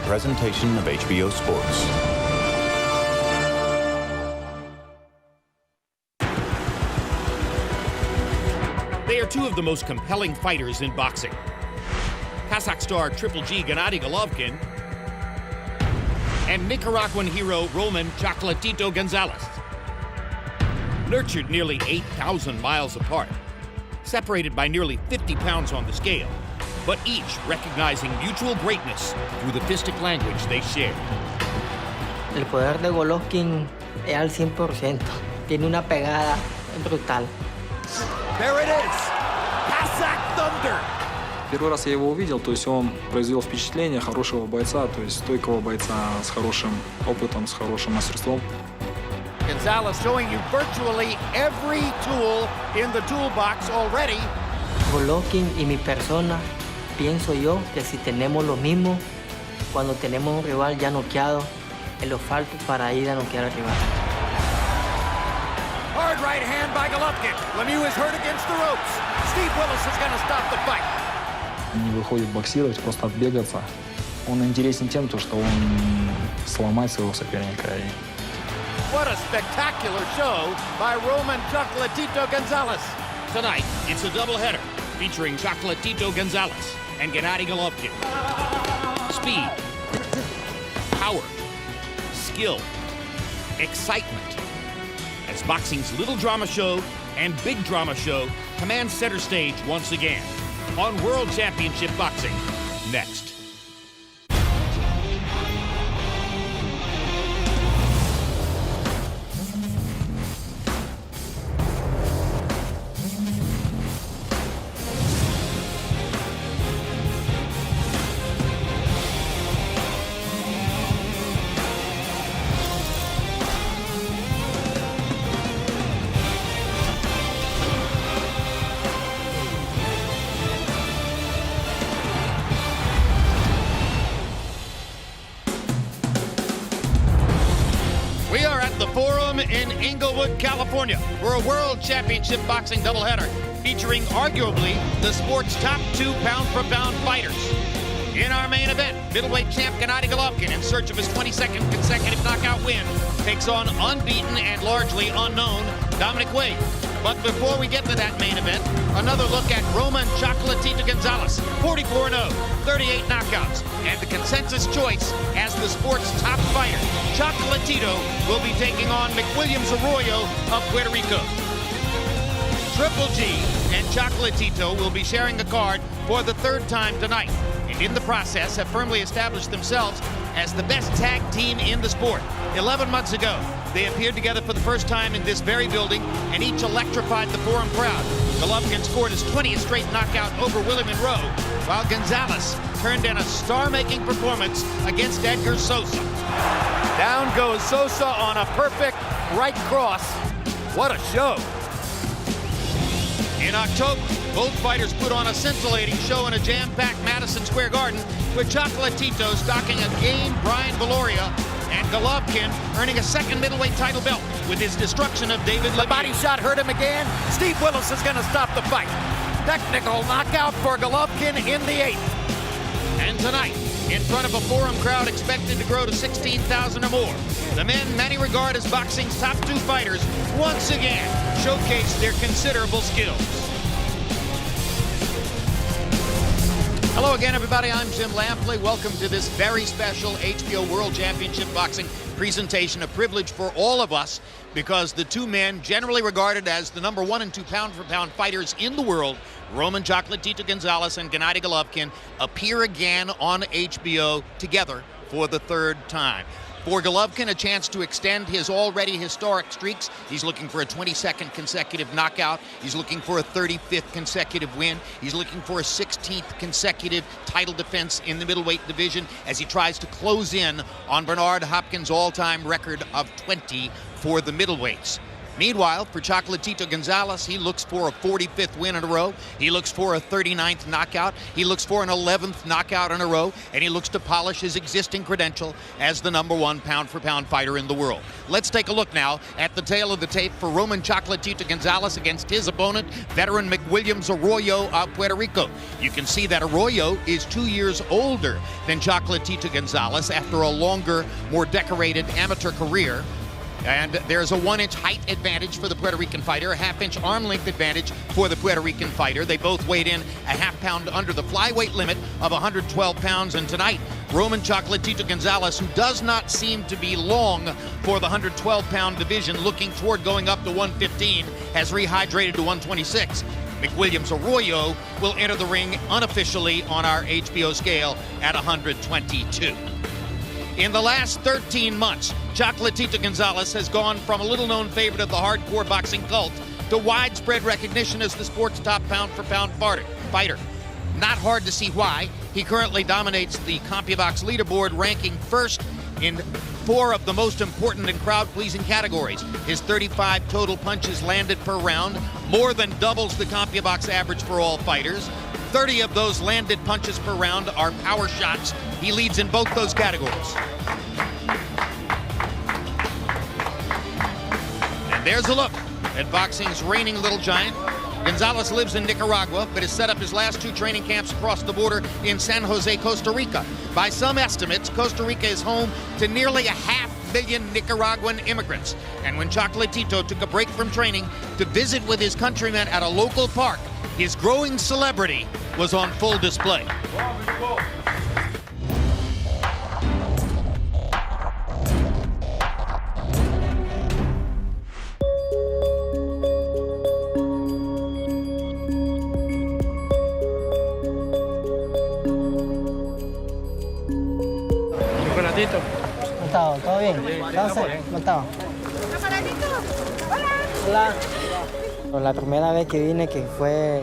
presentation of HBO Sports. They are two of the most compelling fighters in boxing. Kazakh star Triple G Gennady Golovkin and Nicaraguan hero Roman Chocolatito Gonzalez. Nurtured nearly 8,000 miles apart, separated by nearly 50 pounds on the scale, but each recognizing mutual greatness through the fistic language they share. El poder de Golovkin es al 100%. Tiene una pegada brutal. There it is! Kazakh Thunder! Первый раз я его увидел, то есть он произвел впечатление хорошего бойца, то есть стойкого бойца с хорошим опытом, с хорошим мастерством. Gonzalez showing you virtually every tool in the toolbox already. Golovkin y mi persona, pienso yo que si tenemos lo mismo, cuando tenemos un rival ya noqueado, en los faltos para ir a noquear al rival. Hard right hand by Golovkin. Lemieux is hurt against the ropes. Steve Willis is going to stop the fight. Не выходит боксировать, просто отбегаться. Он интересен тем, что он сломает своего соперника. What a spectacular show by Roman Chocolatito Gonzalez. Tonight, it's a doubleheader featuring Chocolatito Gonzalez and Gennady Golovkin. Speed, power, skill, excitement. As boxing's little drama show and big drama show command center stage once again on World Championship Boxing. Next. We are at the Forum in Inglewood, California for a World Championship Boxing doubleheader featuring arguably the sport's top 2 pound-for-pound fighters. In our main event, middleweight champ Gennady Golovkin, in search of his 22nd consecutive knockout win, takes on unbeaten and largely unknown Dominic Wade. But before we get to that main event, another look at Roman Chocolatito Gonzalez, 44-0, 38 knockouts, and the consensus choice as the sport's top fighter. Chocolatito will be taking on McWillams Arroyo of Puerto Rico. Triple G and Chocolatito will be sharing a card for the 3rd time tonight, and in the process have firmly established themselves as the best tag team in the sport. 11 months ago, they appeared together for the first time in this very building and each electrified the Forum crowd. Golovkin scored his 20th straight knockout over Willie Monroe, while Gonzalez turned in a star-making performance against Edgar Sosa. Down goes Sosa on a perfect right cross. What a show. In October, both fighters put on a scintillating show in a jam-packed Madison Square Garden with Chocolatito stocking a game Brian Valoria and Golovkin earning a 2nd middleweight title belt with his destruction of David Lemieux. The body shot hurt him again. Steve Willis is going to stop the fight. Technical knockout for Golovkin in the 8th. And tonight, in front of a Forum crowd expected to grow to 16,000 or more, the men many regard as boxing's top 2 fighters once again showcase their considerable skills. Hello again, everybody. I'm Jim Lampley. Welcome to this very special HBO World Championship Boxing presentation. A privilege for all of us because the 2 men generally regarded as the number 1 and 2 pound-for-pound fighters in the world, Roman Chocolatito Gonzalez and Gennady Golovkin, appear again on HBO together for the 3rd time. For Golovkin, a chance to extend his already historic streaks. He's looking for a 22nd consecutive knockout. He's looking for a 35th consecutive win. He's looking for a 16th consecutive title defense in the middleweight division as he tries to close in on Bernard Hopkins' all-time record of 20 for the middleweights. Meanwhile, for Chocolatito Gonzalez, he looks for a 45th win in a row. He looks for a 39th knockout. He looks for an 11th knockout in a row. And he looks to polish his existing credential as the #1 pound-for-pound fighter in the world. Let's take a look now at the tail of the tape for Roman Chocolatito Gonzalez against his opponent, veteran McWillams Arroyo of Puerto Rico. You can see that Arroyo is 2 years older than Chocolatito Gonzalez after a longer, more decorated amateur career. And there's a 1-inch height advantage for the Puerto Rican fighter, a half-inch arm length advantage for the Puerto Rican fighter. They both weighed in a half pound under the flyweight limit of 112 pounds. And tonight, Roman Chocolatito Gonzalez, who does not seem to be long for the 112-pound division, looking toward going up to 115, has rehydrated to 126. McWillams Arroyo will enter the ring unofficially on our HBO scale at 122. In the last 13 months, Chocolatito Gonzalez has gone from a little-known favorite of the hardcore boxing cult to widespread recognition as the sport's top pound-for-pound fighter. Not hard to see why. He currently dominates the CompuBox leaderboard, ranking first in 4 of the most important and crowd-pleasing categories. His 35 total punches landed per round more than doubles the CompuBox average for all fighters. 30 of those landed punches per round are power shots. He leads in both those categories. And there's a look at boxing's reigning little giant. Gonzalez lives in Nicaragua, but has set up his last 2 training camps across the border in San Jose, Costa Rica. By some estimates, Costa Rica is home to nearly 500,000 Nicaraguan immigrants. And when Chocolatito took a break from training to visit with his countrymen at a local park, his growing celebrity was on full display. Chocolatito. ¿Cómo estás? ¿Todo bien? Entonces, ¿cómo estás? Chocolatito, hola. Hola. La primera vez que vine, que fue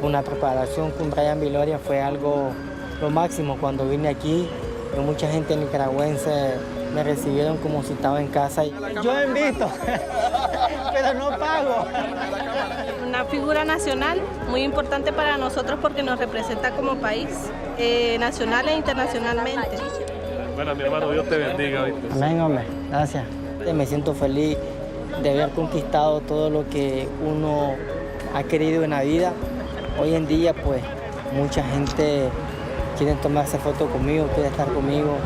una preparación con Brian Viloria, fue algo lo máximo. Cuando vine aquí, mucha gente nicaragüense me recibieron como si estaba en casa. Yo invito, pero no pago. Una figura nacional muy importante para nosotros porque nos representa como país, nacional e internacionalmente. Bueno, mi hermano, Dios te bendiga. ¿Viste? Amén, hombre. Gracias. Me siento feliz de haber conquistado todo lo que uno ha querido en la vida. Hoy en día, pues, mucha gente quiere tomarse fotos conmigo, quiere estar conmigo.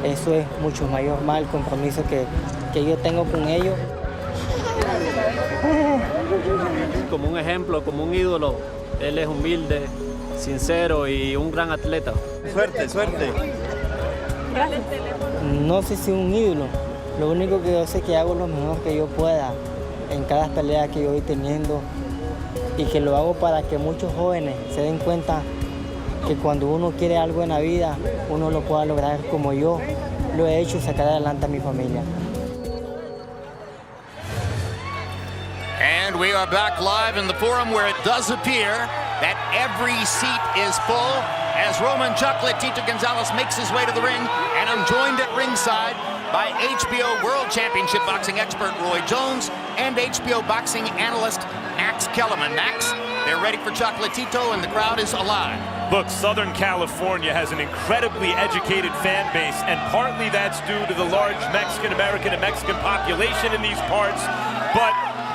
Eso es mucho mayor más el compromiso que yo tengo con ellos. Como un ejemplo, como un ídolo. Él es humilde, sincero y un gran atleta. Suerte, suerte. No sé si un ídolo. Lo único que yo sé es que hago lo mejor que yo pueda en cada pelea que yo voy teniendo y que lo hago para que muchos jóvenes se den cuenta que cuando uno quiere algo en la vida, uno lo pueda lograr como yo lo he hecho, sacar adelante a mi familia. And we are back live in the forum where it does appear that every seat is full as Roman Chocolatito Gonzalez makes his way to the ring, and I'm joined at ringside by HBO World Championship boxing expert Roy Jones and HBO boxing analyst Max Kellerman. Max, they're ready for Chocolatito and the crowd is alive. Look, Southern California has an incredibly educated fan base, and partly that's due to the large Mexican-American and Mexican population in these parts, but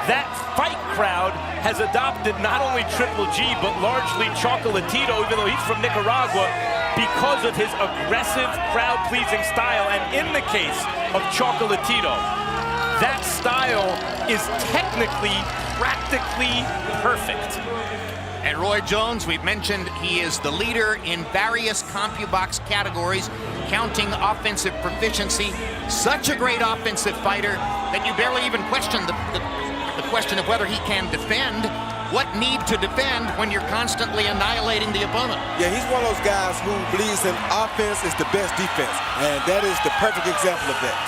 that fight crowd has adopted not only Triple G, but largely Chocolatito, even though he's from Nicaragua, because of his aggressive, crowd-pleasing style. And in the case of Chocolatito, that style is technically, practically perfect. And Roy Jones, we've mentioned he is the leader in various CompuBox categories, counting offensive proficiency. Such a great offensive fighter that you barely even question the question of whether he can defend. What need to defend when you're constantly annihilating the opponent? Yeah, he's one of those guys who believes in offense is the best defense, and that is the perfect example of that.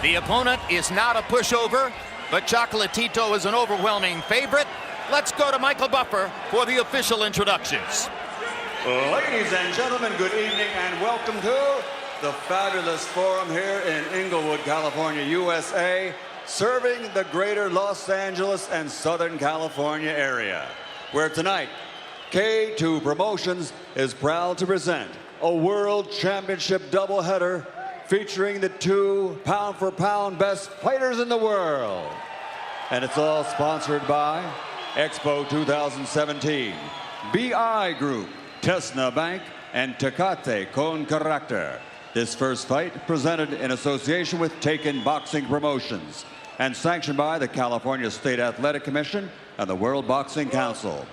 The opponent is not a pushover, but Chocolatito is an overwhelming favorite. let's go to Michael Buffer for the official introductions. Ladies and gentlemen, good evening and welcome to the fabulous forum here in Inglewood, California, USA, serving the greater Los Angeles and Southern California area, where tonight K2 Promotions is proud to present a World Championship doubleheader featuring the 2 pound-for-pound best fighters in the world. And it's all sponsored by Expo 2017, BI Group, Tesna Bank, and Tecate Con Carácter. This first fight presented in association with Taken Boxing Promotions and sanctioned by the California State Athletic Commission and the World Boxing Council.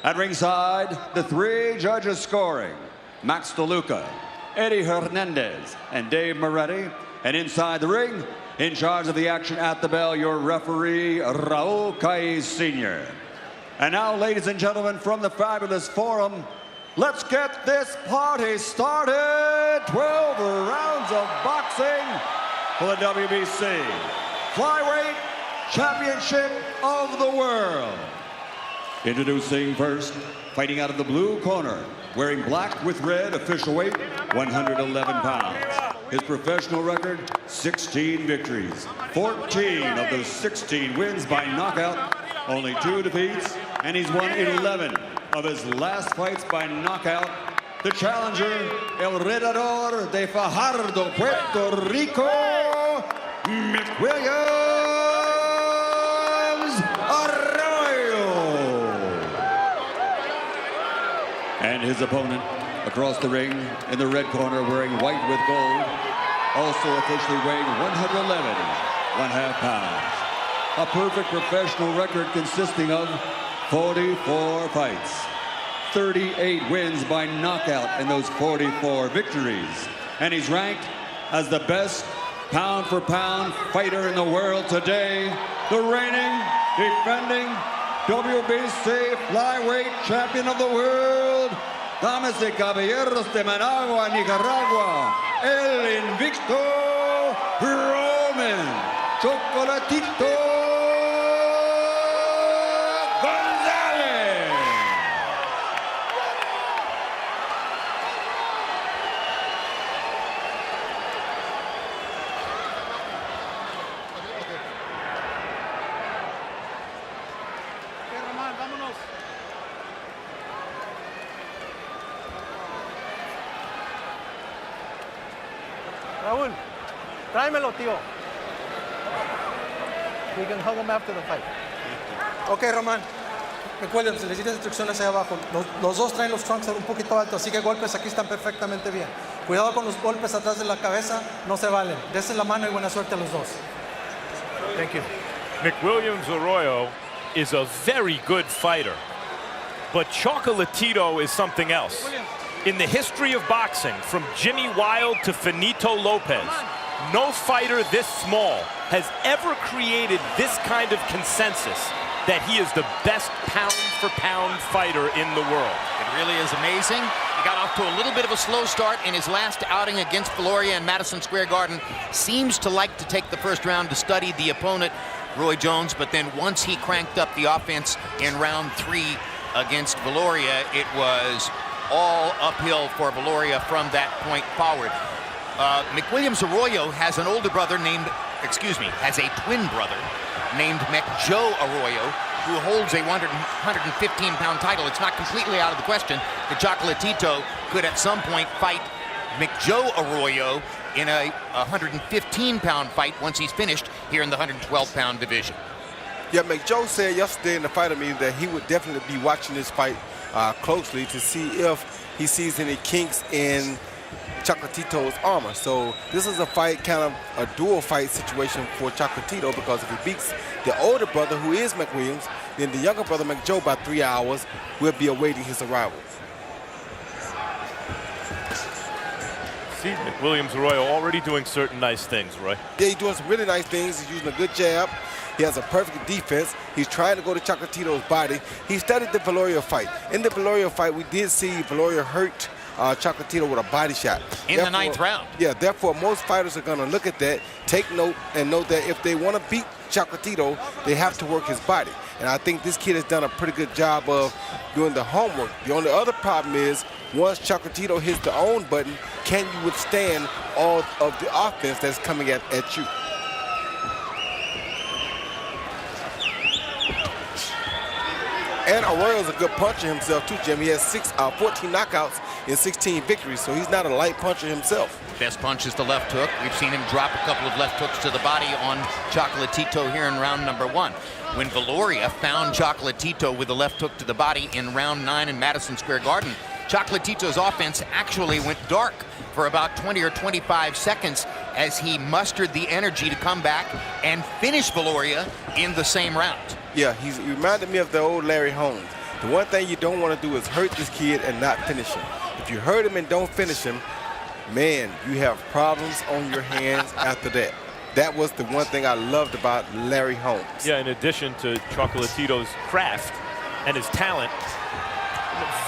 At ringside, the 3 judges scoring, Max DeLuca, Eddie Hernandez, and Dave Moretti. And inside the ring, in charge of the action at the bell, your referee, Raul Caiz Sr. And now, ladies and gentlemen, from the fabulous forum, let's get this party started. 12 rounds of boxing for the WBC Flyweight Championship of the World. Introducing first, fighting out of the blue corner, wearing black with red, official weight, 111 pounds. His professional record, 16 victories. 14 of those 16 wins by knockout, only 2 defeats, and he's won 11 of his last fights by knockout. The challenger, El Redador de Fajardo, Puerto Rico, McWillams Arroyo. And his opponent across the ring in the red corner, wearing white with gold, also officially weighing 111.5 pounds. A perfect professional record consisting of 44 fights, 38 wins by knockout in those 44 victories. And he's ranked as the best pound-for-pound fighter in the world today, the reigning, defending WBC Flyweight Champion of the World, damas y caballeros de Managua, Nicaragua, el invicto Roman Chocolatito Gonzalez. Raúl, tráemelo, tío. We can hug him after the fight. Ok, Román. McWillams, necesitas instrucciones ahí abajo. Los dos traen los trunks un poquito altos, así que golpes aquí están perfectamente bien. Cuidado con los golpes atrás de la cabeza, no se valen. Desen la mano y buena suerte a los dos. Thank you. McWillams Arroyo is a very good fighter, but Chocolatito is something else. In the history of boxing, from Jimmy Wilde to Finito Lopez, no fighter this small has ever created this kind of consensus that he is the best pound-for-pound fighter in the world. It really is amazing. He got off to a little bit of a slow start in his last outing against Valoria in Madison Square Garden. Seems to like to take the first round to study the opponent, Roy Jones, but then once he cranked up the offense in round 3 against Valoria, it was all uphill for Valoria from that point forward. McWillams Arroyo has an older brother named, has a twin brother named McJoe Arroyo, who holds a 115-pound title. It's not completely out of the question that Chocolatito could at some point fight McJoe Arroyo in a 115-pound fight once he's finished here in the 112-pound division. Yeah, McJoe said yesterday in the fighter meeting that he would definitely be watching this fight closely to see if he sees any kinks in Chocolatito's armor. So this is a fight, kind of a dual fight situation for Chocolatito, because if he beats the older brother, who is McWillams, then the younger brother, McJoe, by 3 hours, will be awaiting his arrival. See, McWillams Arroyo already doing certain nice things, Roy. Yeah, he's doing some really nice things. He's using a good jab. He has a perfect defense. He's trying to go to Chocolatito's body. He studied the Valoria fight. In the Valoria fight, we did see Valoria hurt Chocolatito with a body shot. In the 9th round. Yeah, therefore, most fighters are going to look at that, take note, and know that if they want to beat Chocolatito, they have to work his body. And I think this kid has done a pretty good job of doing the homework. The only other problem is once Chocolatito hits the on button, can you withstand all of the offense that's coming at you? And Arroyo's a good puncher himself too, Jim. He has 14 knockouts in 16 victories, so he's not a light puncher himself. Best punch is the left hook. We've seen him drop a couple of left hooks to the body on Chocolatito here in round number 1. When Valoria found Chocolatito with a left hook to the body in round 9 in Madison Square Garden, Chocolatito's offense actually went dark for about 20 or 25 seconds as he mustered the energy to come back and finish Valoria in the same round. Yeah, he reminded me of the old Larry Holmes. The one thing you don't want to do is hurt this kid and not finish him. If you hurt him and don't finish him, man, you have problems on your hands after that. That was the one thing I loved about Larry Holmes. Yeah, in addition to Chocolatito's craft and his talent,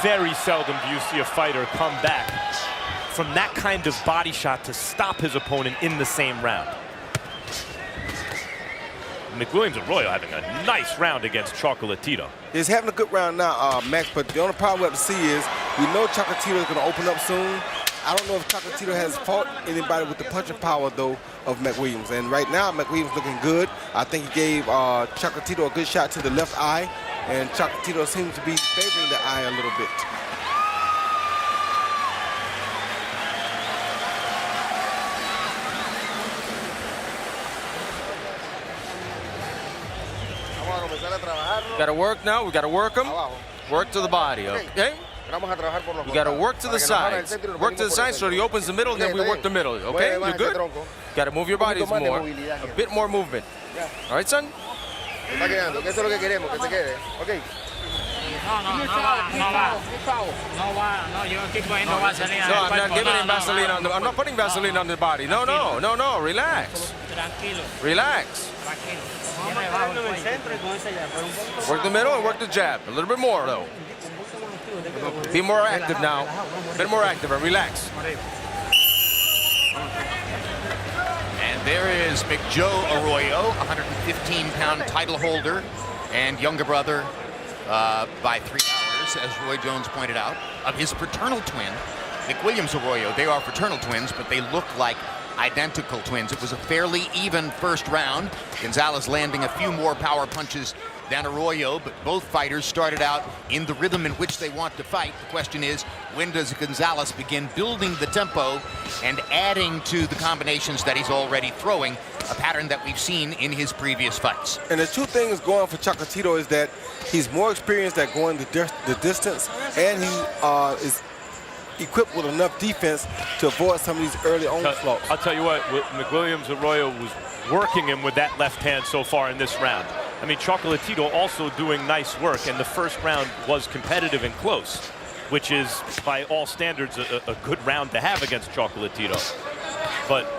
very seldom do you see a fighter come back from that kind of body shot to stop his opponent in the same round. McWillams and Arroyo having a nice round against Chocolatito. He's having a good round now, Max, but the only problem we have to see is we know Chocolatito is going to open up soon. I don't know if Chocolatito has fought anybody with the punching power, though, of McWillams. And right now, McWillams looking good. I think he gave Chocolatito a good shot to the left eye, and Chocolatito seems to be favoring the eye a little bit. Got to work now. We got to work them. Work to the body. Okay. We got to work to the sides. Work to the sides so he opens the middle, then we work the middle. Okay. You're good. Got to move your bodies more. A bit more movement. All right, son. No, I'm not giving him Vaseline on the. I'm not putting Vaseline on the body. No, no, no, no. Relax. Relax. Work the middle and work the jab. A little bit more, though. Be more active now. A bit more active and relax. And there is McJoe Arroyo, 115-pound title holder and younger brother by 3 hours, as Roy Jones pointed out, of his fraternal twin, McWillams Arroyo. They are fraternal twins, but they look like identical twins. It was a fairly even first round. Gonzalez landing a few more power punches than Arroyo, but both fighters started out in the rhythm in which they want to fight. The question is, when does Gonzalez begin building the tempo and adding to the combinations that he's already throwing, a pattern that we've seen in his previous fights? And the two things going for Chocolatito is that he's more experienced at going the distance, and he is equipped with enough defense to avoid some of these early onslaughts. I'll tell you what, McWillams Arroyo was working him with that left hand so far in this round. I mean, Chocolatito also doing nice work, and the first round was competitive and close, which is, by all standards, a good round to have against Chocolatito. But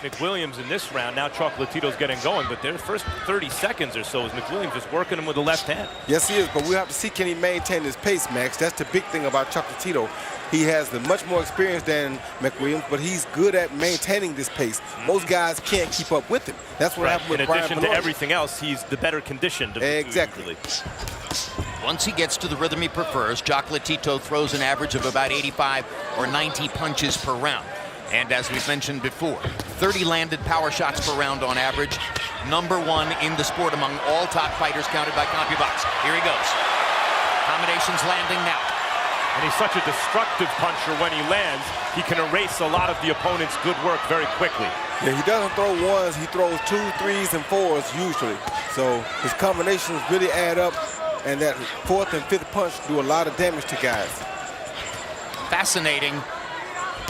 McWillams in this round, now Chocolatito's getting going, but their first 30 seconds or so is McWillams just working him with the left hand. Yes, he is, but we have to see, can he maintain his pace, Max? That's the big thing about Chocolatito. He has much more experience than McWillams, but he's good at maintaining this pace. Most guys can't keep up with him. That's what happened with Brian. In addition to everything else, he's the better conditioned. Exactly. Once he gets to the rhythm he prefers, Chocolatito throws an average of about 85 or 90 punches per round. And as we've mentioned before, 30 landed power shots per round on average. #1 in the sport among all top fighters counted by CompuBox. Here he goes. Combinations landing now. And he's such a destructive puncher when he lands. He can erase a lot of the opponent's good work very quickly. Yeah, he doesn't throw ones. He throws 2s, 3s, and 4s usually. So his combinations really add up, and that 4th and 5th punch do a lot of damage to guys. Fascinating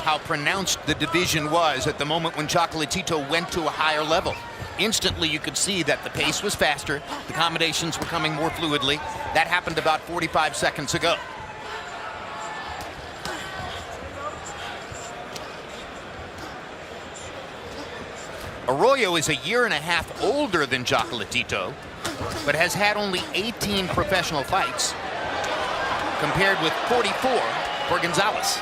how pronounced the division was at the moment when Chocolatito went to a higher level. Instantly, you could see that the pace was faster. The combinations were coming more fluidly. That happened about 45 seconds ago. Arroyo is a year and a half older than Chocolatito, but has had only 18 professional fights, compared with 44 for Gonzalez.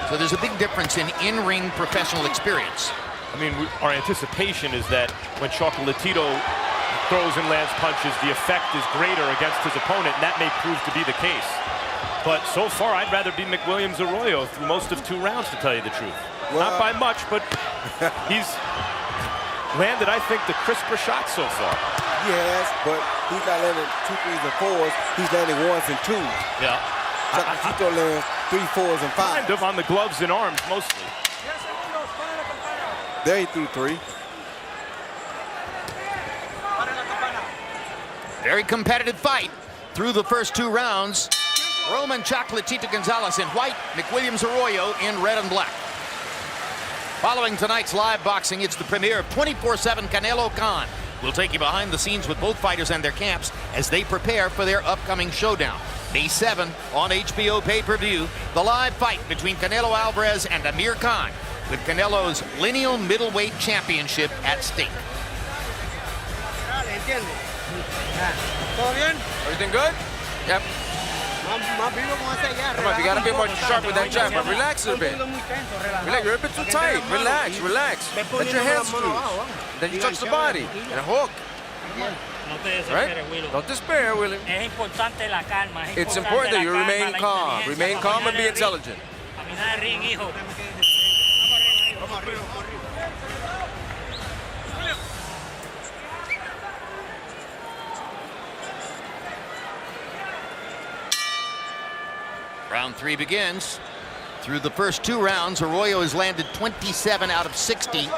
So there's a big difference in-ring professional experience. I mean, our anticipation is that when Chocolatito throws and lands punches, the effect is greater against his opponent, and that may prove to be the case. But so far, I'd rather be McWillams Arroyo through most of 2 rounds, to tell you the truth. Well, not by much, but he's landed, I think, the crisper shots so far. Yes, but he's not landing 2 3s and 4s. He's landing 1s and 2s. Yeah. Chocolatito lands 3 4s and 5s. Kind of on the gloves and arms, mostly. There he threw 3. Very competitive fight through the first 2 rounds. Roman Chocolatito Gonzalez in white, McWillams Arroyo in red and black. Following tonight's live boxing, it's the premiere of 24/7 Canelo Khan. We'll take you behind the scenes with both fighters and their camps as they prepare for their upcoming showdown. May 7 on HBO pay-per-view, the live fight between Canelo Alvarez and Amir Khan, with Canelo's lineal middleweight championship at stake. Everything good? Yep. Come on, you gotta be more sharp with that jab, but relax a bit. Relax, you're a bit too tight. Relax, relax. Let your hands loose. Then you touch the body and hook. Right? Don't despair, Willie. It's important that you remain calm. Remain calm and be intelligent. Round 3 begins. Through the first 2 rounds, Arroyo has landed 27 out of 60,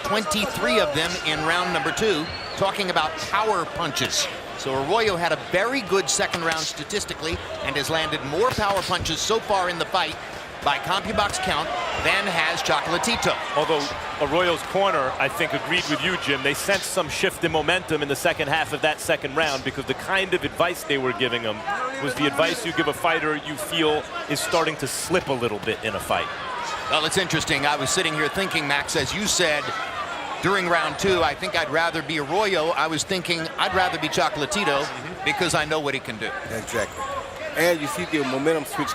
23 of them in round number 2, talking about power punches. So Arroyo had a very good second round statistically and has landed more power punches so far in the fight by CompuBox count than has Chocolatito. Although Arroyo's corner, I think, agreed with you, Jim. They sensed some shift in momentum in the second half of that second round because the kind of advice they were giving him was the advice you give a fighter you feel is starting to slip a little bit in a fight. Well, it's interesting. I was sitting here thinking, Max, as you said, during round 2, I think I'd rather be Arroyo. I was thinking I'd rather be Chocolatito because I know what he can do. Exactly. And you see the momentum switch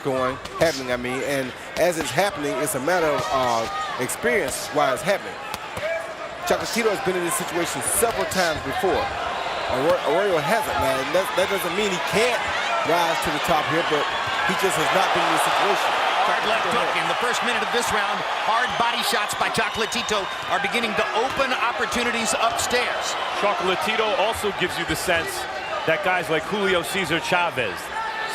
happening, and as it's happening, it's a matter of experience why it's happening. Chocolatito has been in this situation several times before. Arroyo hasn't, man. That doesn't mean he can't rise to the top here, but he just has not been in this situation. Hard left hook in the first minute of this round. Hard body shots by Chocolatito are beginning to open opportunities upstairs. Chocolatito also gives you the sense that guys like Julio Cesar Chavez,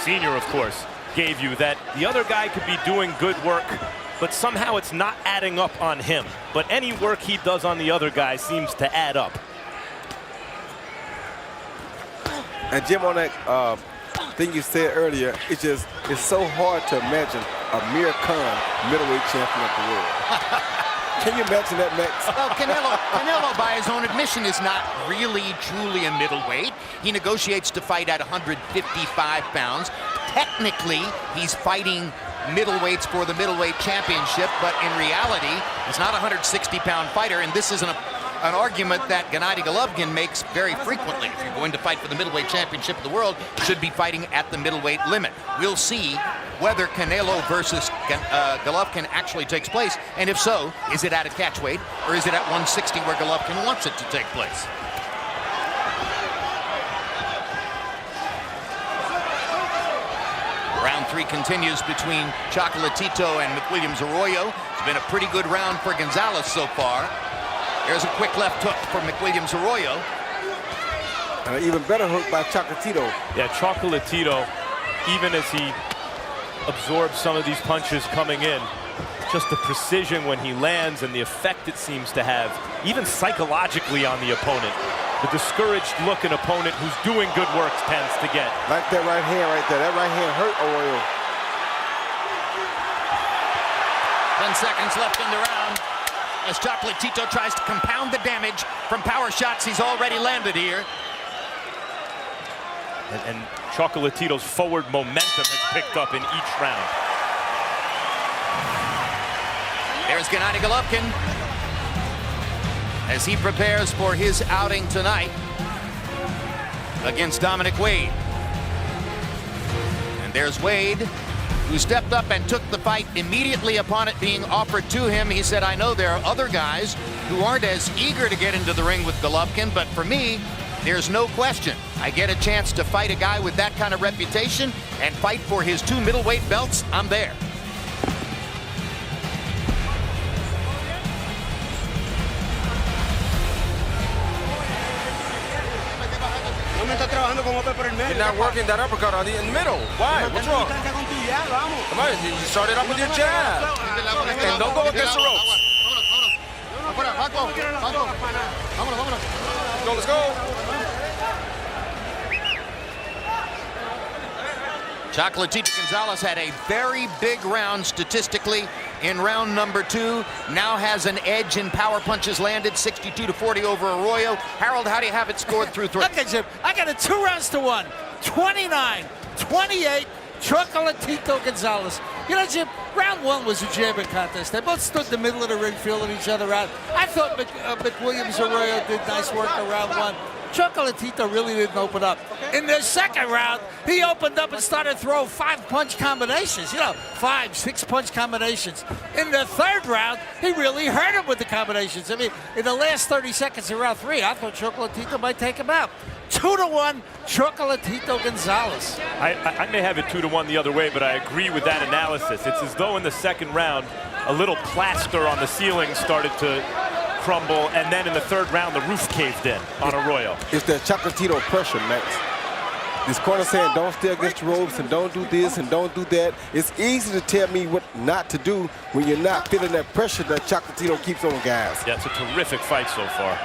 Senior, of course, gave you that the other guy could be doing good work, but somehow it's not adding up on him. But any work he does on the other guy seems to add up. And Jim, on that thing you said earlier, it's so hard to imagine Amir Khan, middleweight champion of the world. Can you imagine that, Max? Well, Canelo, by his own admission, is not really, truly a middleweight. He negotiates to fight at 155 pounds. Technically, he's fighting middleweights for the middleweight championship, but in reality, he's not a 160-pound fighter, and this is an argument that Gennady Golovkin makes very frequently. If you're going to fight for the middleweight championship of the world, you should be fighting at the middleweight limit. We'll see whether Canelo versus Golovkin actually takes place, and if so, is it at a catchweight, or is it at 160 where Golovkin wants it to take place? Round 3 continues between Chocolatito and McWillams Arroyo. It's been a pretty good round for Gonzalez so far. There's a quick left hook for McWillams Arroyo. And an even better hook by Chocolatito. Yeah, Chocolatito, even as he absorbs some of these punches coming in, just the precision when he lands and the effect it seems to have, even psychologically on the opponent. The discouraged look an opponent who's doing good work tends to get. Like that right hand right there. That right hand hurt Arroyo. 10 seconds left in the round as Chocolatito tries to compound the damage from power shots he's already landed here. And Chocolatito's forward momentum has picked up in each round. There's Gennady Golovkin as he prepares for his outing tonight against Dominic Wade. And there's Wade, who stepped up and took the fight immediately upon it being offered to him. He said, I know there are other guys who aren't as eager to get into the ring with Golovkin, but for me, There's no question. I get a chance to fight a guy with that kind of reputation and fight for his 2 middleweight belts. I'm there. You're not working that uppercut on in the middle. Why? What's wrong? Come on, you started off with your jab. And don't go against the ropes. Let's go. Chocolatito Gonzalez had a very big round statistically in round number 2. Now has an edge in power punches landed, 62-40 over Arroyo. Harold, how do you have it scored through 3? Okay, Jim, I got it 2 rounds to 1. 29-28, Chocolatito Gonzalez. You know, Jim, round 1 was a jabbing contest. They both stood in the middle of the ring feeling each other out. I thought McWillams Arroyo did nice work in round 1. Chocolatito really didn't open up. In the second round, he opened up and started throwing 5-punch combinations. You know, 5, 6-punch combinations. In the third round, he really hurt him with the combinations. I mean, in the last 30 seconds of round 3, I thought Chocolatito might take him out. 2-1, Chocolatito Gonzalez. I may have it 2-1 the other way, but I agree with that analysis. It's as though in the second round, a little plaster on the ceiling started to crumble, and then in the third round, the roof caved in on Arroyo. It's that Chocolatito pressure, Max. This corner saying don't stay against the ropes and don't do this and don't do that. It's easy to tell me what not to do when you're not feeling that pressure that Chocolatito keeps on guys. Yeah, it's a terrific fight so far,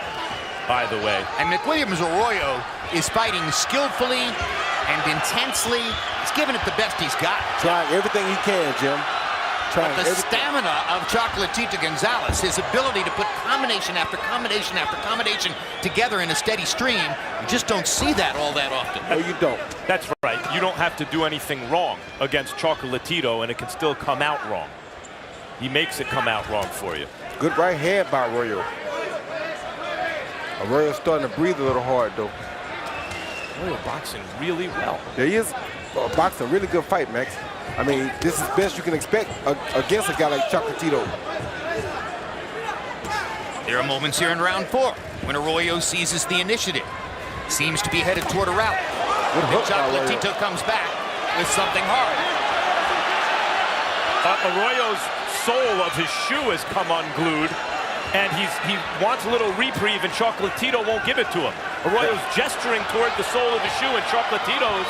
by the way. And McWillams Arroyo is fighting skillfully and intensely. He's giving it the best he's got. Trying everything he can, Jim. But the stamina of Chocolatito Gonzalez, his ability to put combination after combination after combination together in a steady stream, you just don't see that all that often. No, you don't. That's right. You don't have to do anything wrong against Chocolatito, and it can still come out wrong. He makes it come out wrong for you. Good right hand by Arroyo. Arroyo's starting to breathe a little hard, though. Arroyo boxing really well. There he is boxing a really good fight, Max. I mean, this is best you can expect against a guy like Chocolatito. There are moments here in round 4 when Arroyo seizes the initiative. Seems to be headed toward a rally. And Chocolatito comes back with something hard. Arroyo's sole of his shoe has come unglued, and he wants a little reprieve, and Chocolatito won't give it to him. Arroyo's gesturing toward the sole of the shoe, and Chocolatito's,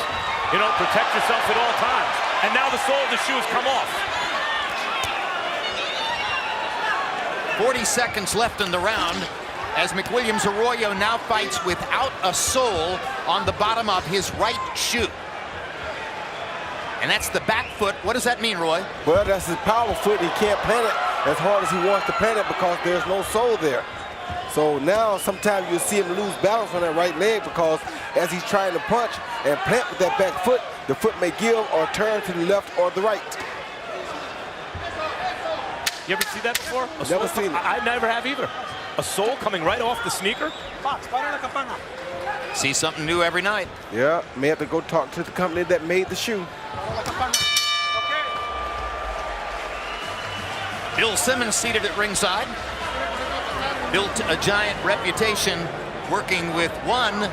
you know, protect yourself at all times. And now the sole of the shoe has come off. 40 seconds left in the round as McWillams Arroyo now fights without a sole on the bottom of his right shoe. And that's the back foot. What does that mean, Roy? Well, that's his power foot. He can't plant it as hard as he wants to plant it because there's no sole there. So now sometimes you'll see him lose balance on that right leg because as he's trying to punch and plant with that back foot, the foot may give or turn to the left or the right. You ever see that before? Never seen it. I never have either. A sole coming right off the sneaker? See something new every night. Yeah, may have to go talk to the company that made the shoe. Bill Simmons seated at ringside. Built a giant reputation working with one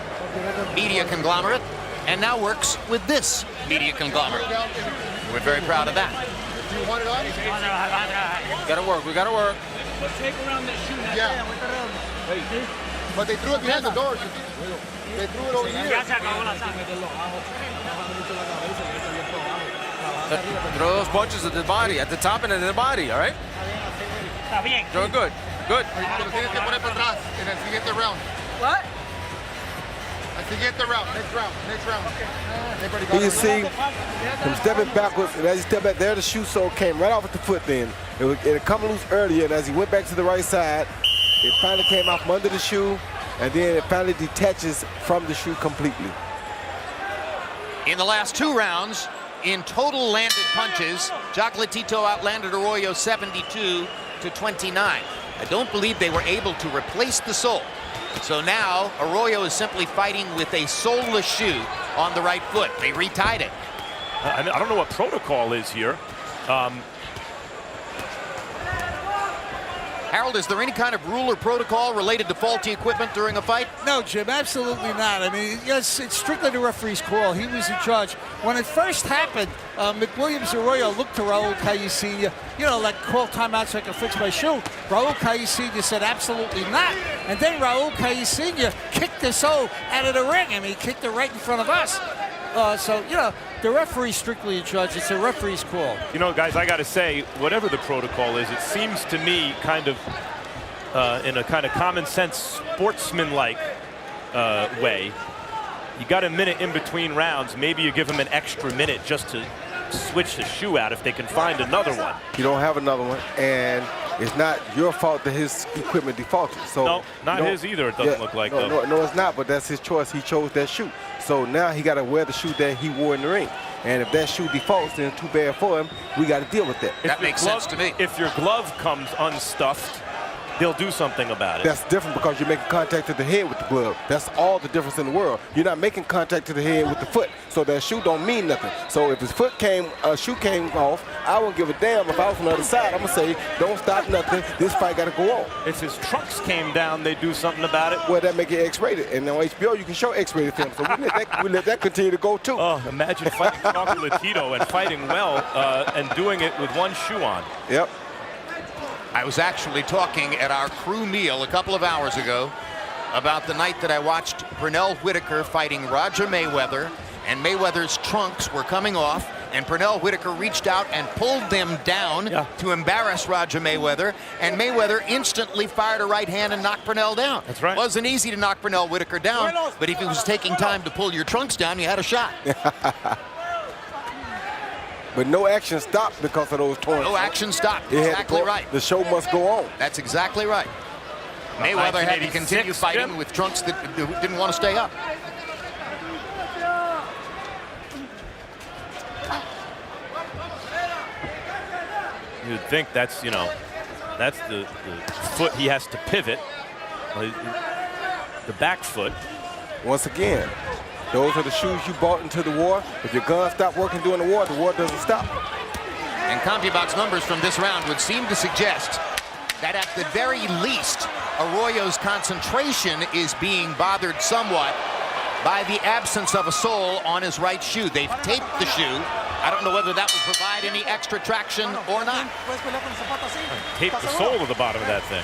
media conglomerate and now works with this media conglomerate. We're very proud of that. Gotta work, we gotta work. Take around that shoe. Yeah. But they threw it behind the door. They threw it over here. Throw those punches at the body, at the top and at the body, all right? Doing good, good. What? Next round. You see him stepping backwards, and as he stepped back there, the shoe sole came right off at the foot then. It had come loose earlier, and as he went back to the right side, it finally came out from under the shoe, and then it finally detaches from the shoe completely. In the last 2 rounds, in total landed punches, Chocolatito outlanded Arroyo 72-29. I don't believe they were able to replace the sole. So now Arroyo is simply fighting with a soleless shoe on the right foot. They retied it. I don't know what protocol is here. Harold, is there any kind of rule or protocol related to faulty equipment during a fight? No, Jim, absolutely not. I mean, yes, it's strictly the referee's call. He was the judge. When it first happened, McWillams Arroyo looked to Raul Calle Sr., you know, like call timeouts so I can fix my shoe. Raul Calle Sr. said absolutely not. And then Raul Calle Sr. kicked us out of the ring. I mean, he kicked it right in front of us. So, you know, the referee's strictly a judge. It's a referee's call. You know, guys, I got to say, whatever the protocol is, it seems to me kind of in a kind of common sense sportsman-like way. You got a minute in between rounds. Maybe you give them an extra minute just to switch the shoe out if they can find another one. You don't have another one, and it's not your fault that his equipment defaulted. So no, not his either, it doesn't look like, though. No, it's not, but that's his choice. He chose that shoe. So now he got to wear the shoe that he wore in the ring. And if that shoe defaults, then too bad for him. We got to deal with that. That makes sense to me. If your glove comes unstuffed, they'll do something about it. That's different because you're making contact to the head with the glove. That's all the difference in the world. You're not making contact to the head with the foot. So that shoe don't mean nothing. So if his shoe came off, I wouldn't give a damn if I was on the other side. I'm going to say, don't stop nothing. This fight got to go on. If his trunks came down, they'd do something about it. Well, that make it X-rated. And on HBO, you can show X-rated films. So we let that continue to go, too. Oh, imagine fighting Chocolatito and fighting well and doing it with one shoe on. Yep. I was actually talking at our crew meal a couple of hours ago about the night that I watched Pernell Whitaker fighting Roger Mayweather, and Mayweather's trunks were coming off, and Pernell Whitaker reached out and pulled them down to embarrass Roger Mayweather, and Mayweather instantly fired a right hand and knocked Pernell down. That's right. It wasn't easy to knock Pernell Whitaker down, but if he was taking time to pull your trunks down, you had a shot. But no action stopped because of those torn. No action stopped. Exactly right. The show must go on. That's exactly right. Mayweather had to continue fighting with trunks that didn't want to stay up. You'd think that's, you know, that's the foot he has to pivot. The back foot. Once again, those are the shoes you bought into the war. If your gun stopped working during the war doesn't stop. And CompuBox numbers from this round would seem to suggest that at the very least, Arroyo's concentration is being bothered somewhat by the absence of a sole on his right shoe. They've taped the shoe. I don't know whether that will provide any extra traction or not. Tape the sole to the bottom of that thing.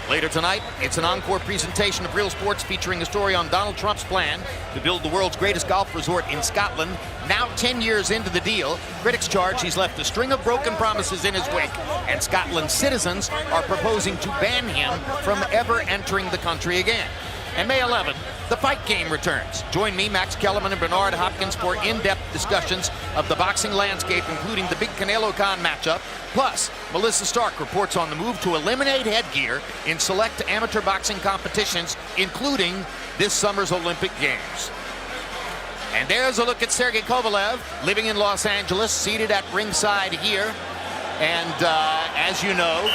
Later tonight, it's an encore presentation of Real Sports featuring a story on Donald Trump's plan to build the world's greatest golf resort in Scotland. Now 10 years into the deal, critics charge he's left a string of broken promises in his wake, and Scotland's citizens are proposing to ban him from ever entering the country again. And May 11th, the fight game returns. Join me, Max Kellerman, and Bernard Hopkins for in-depth discussions of the boxing landscape, including the big Canelo Khan matchup. Plus, Melissa Stark reports on the move to eliminate headgear in select amateur boxing competitions, including this summer's Olympic Games. And there's a look at Sergey Kovalev, living in Los Angeles, seated at ringside here. And as you know,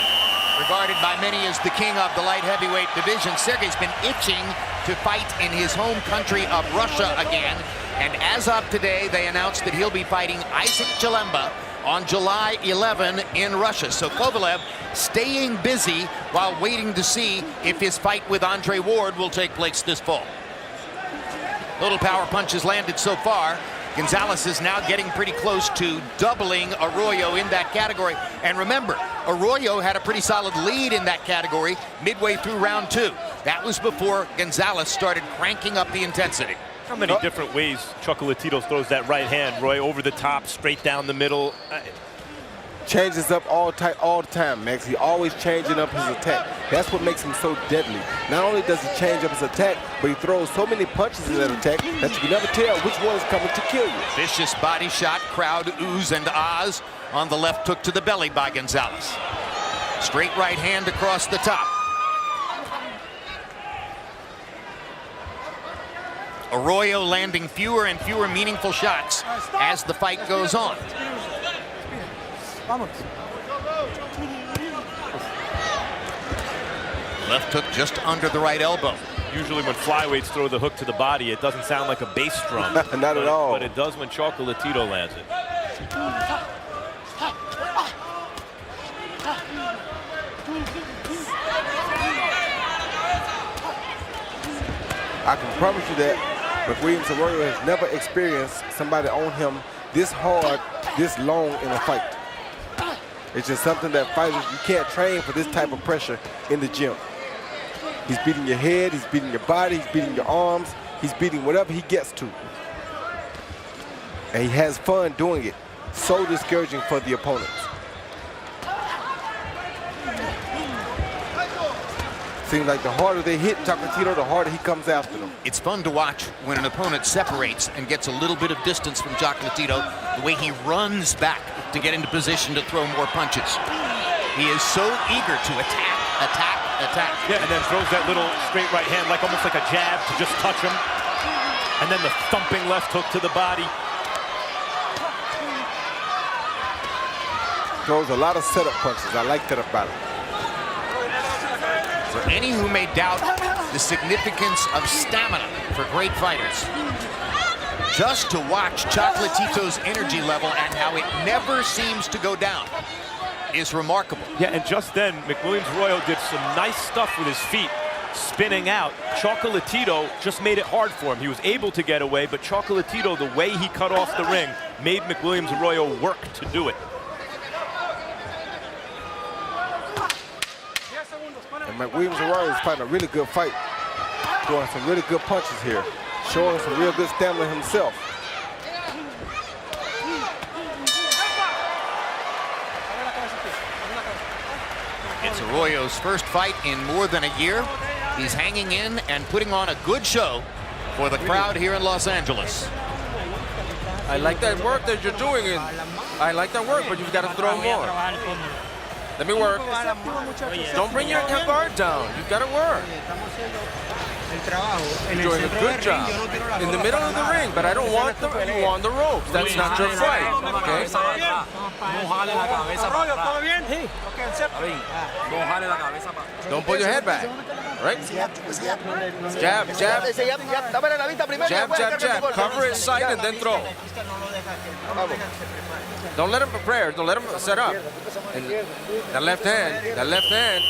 regarded by many as the king of the light heavyweight division, Sergey's been itching to fight in his home country of Russia again. And as of today, they announced that he'll be fighting Isaac Chilemba on July 11 in Russia. So Kovalev staying busy while waiting to see if his fight with Andre Ward will take place this fall. Little power punches landed so far. Gonzalez is now getting pretty close to doubling Arroyo in that category. And remember, Arroyo had a pretty solid lead in that category midway through round 2. That was before Gonzalez started cranking up the intensity. How many different ways Chocolatito throws that right hand, Roy? Over the top, straight down the middle. Changes up all the time, Max. He always changing up his attack. That's what makes him so deadly. Not only does he change up his attack, but he throws so many punches in that attack that you can never tell which one is coming to kill you. Vicious body shot, crowd oohs and ahs on the left hook to the belly by Gonzalez. Straight right hand across the top. Arroyo landing fewer and fewer meaningful shots as the fight goes on. Left hook just under the right elbow. Usually when flyweights throw the hook to the body, it doesn't sound like a bass drum. Not at all. But it does when Chocolatito lands it. I can promise you that McWillams Arroyo has never experienced somebody on him this hard, this long in a fight. It's just something that fighters, you can't train for this type of pressure in the gym. He's beating your head, he's beating your body, he's beating your arms, he's beating whatever he gets to. And he has fun doing it. So discouraging for the opponents. Seems like the harder they hit Chocolatito, the harder he comes after them. It's fun to watch when an opponent separates and gets a little bit of distance from Chocolatito, the way he runs back to get into position to throw more punches. He is so eager to attack, attack, attack. Yeah, and then throws that little straight right hand, like almost like a jab to just touch him. And then the thumping left hook to the body. Throws a lot of setup punches. I like that about him. For any who may doubt the significance of stamina for great fighters, just to watch Chocolatito's energy level and how it never seems to go down is remarkable. Yeah, and just then, McWillams Arroyo did some nice stuff with his feet, spinning out. Chocolatito just made it hard for him. He was able to get away, but Chocolatito, the way he cut off the ring, made McWillams Arroyo work to do it. And McWillams Arroyo is fighting a really good fight. Throwing some really good punches here. Showing some real good stamina himself. It's Arroyo's first fight in more than a year. He's hanging in and putting on a good show for the crowd here in Los Angeles. I like that work that you're doing. I like that work, but you've got to throw more. Let me work. Don't bring your guard down. You've got to work. You're doing a good job. In the middle of the ring, but I don't want you on the ropes. That's not your fight. Okay? Don't put your head back. Right? Jab, jab. Jab, jab, jab. Cover his sight and then throw. Don't let him prepare. Don't let him set up. And that left hand. That left hand.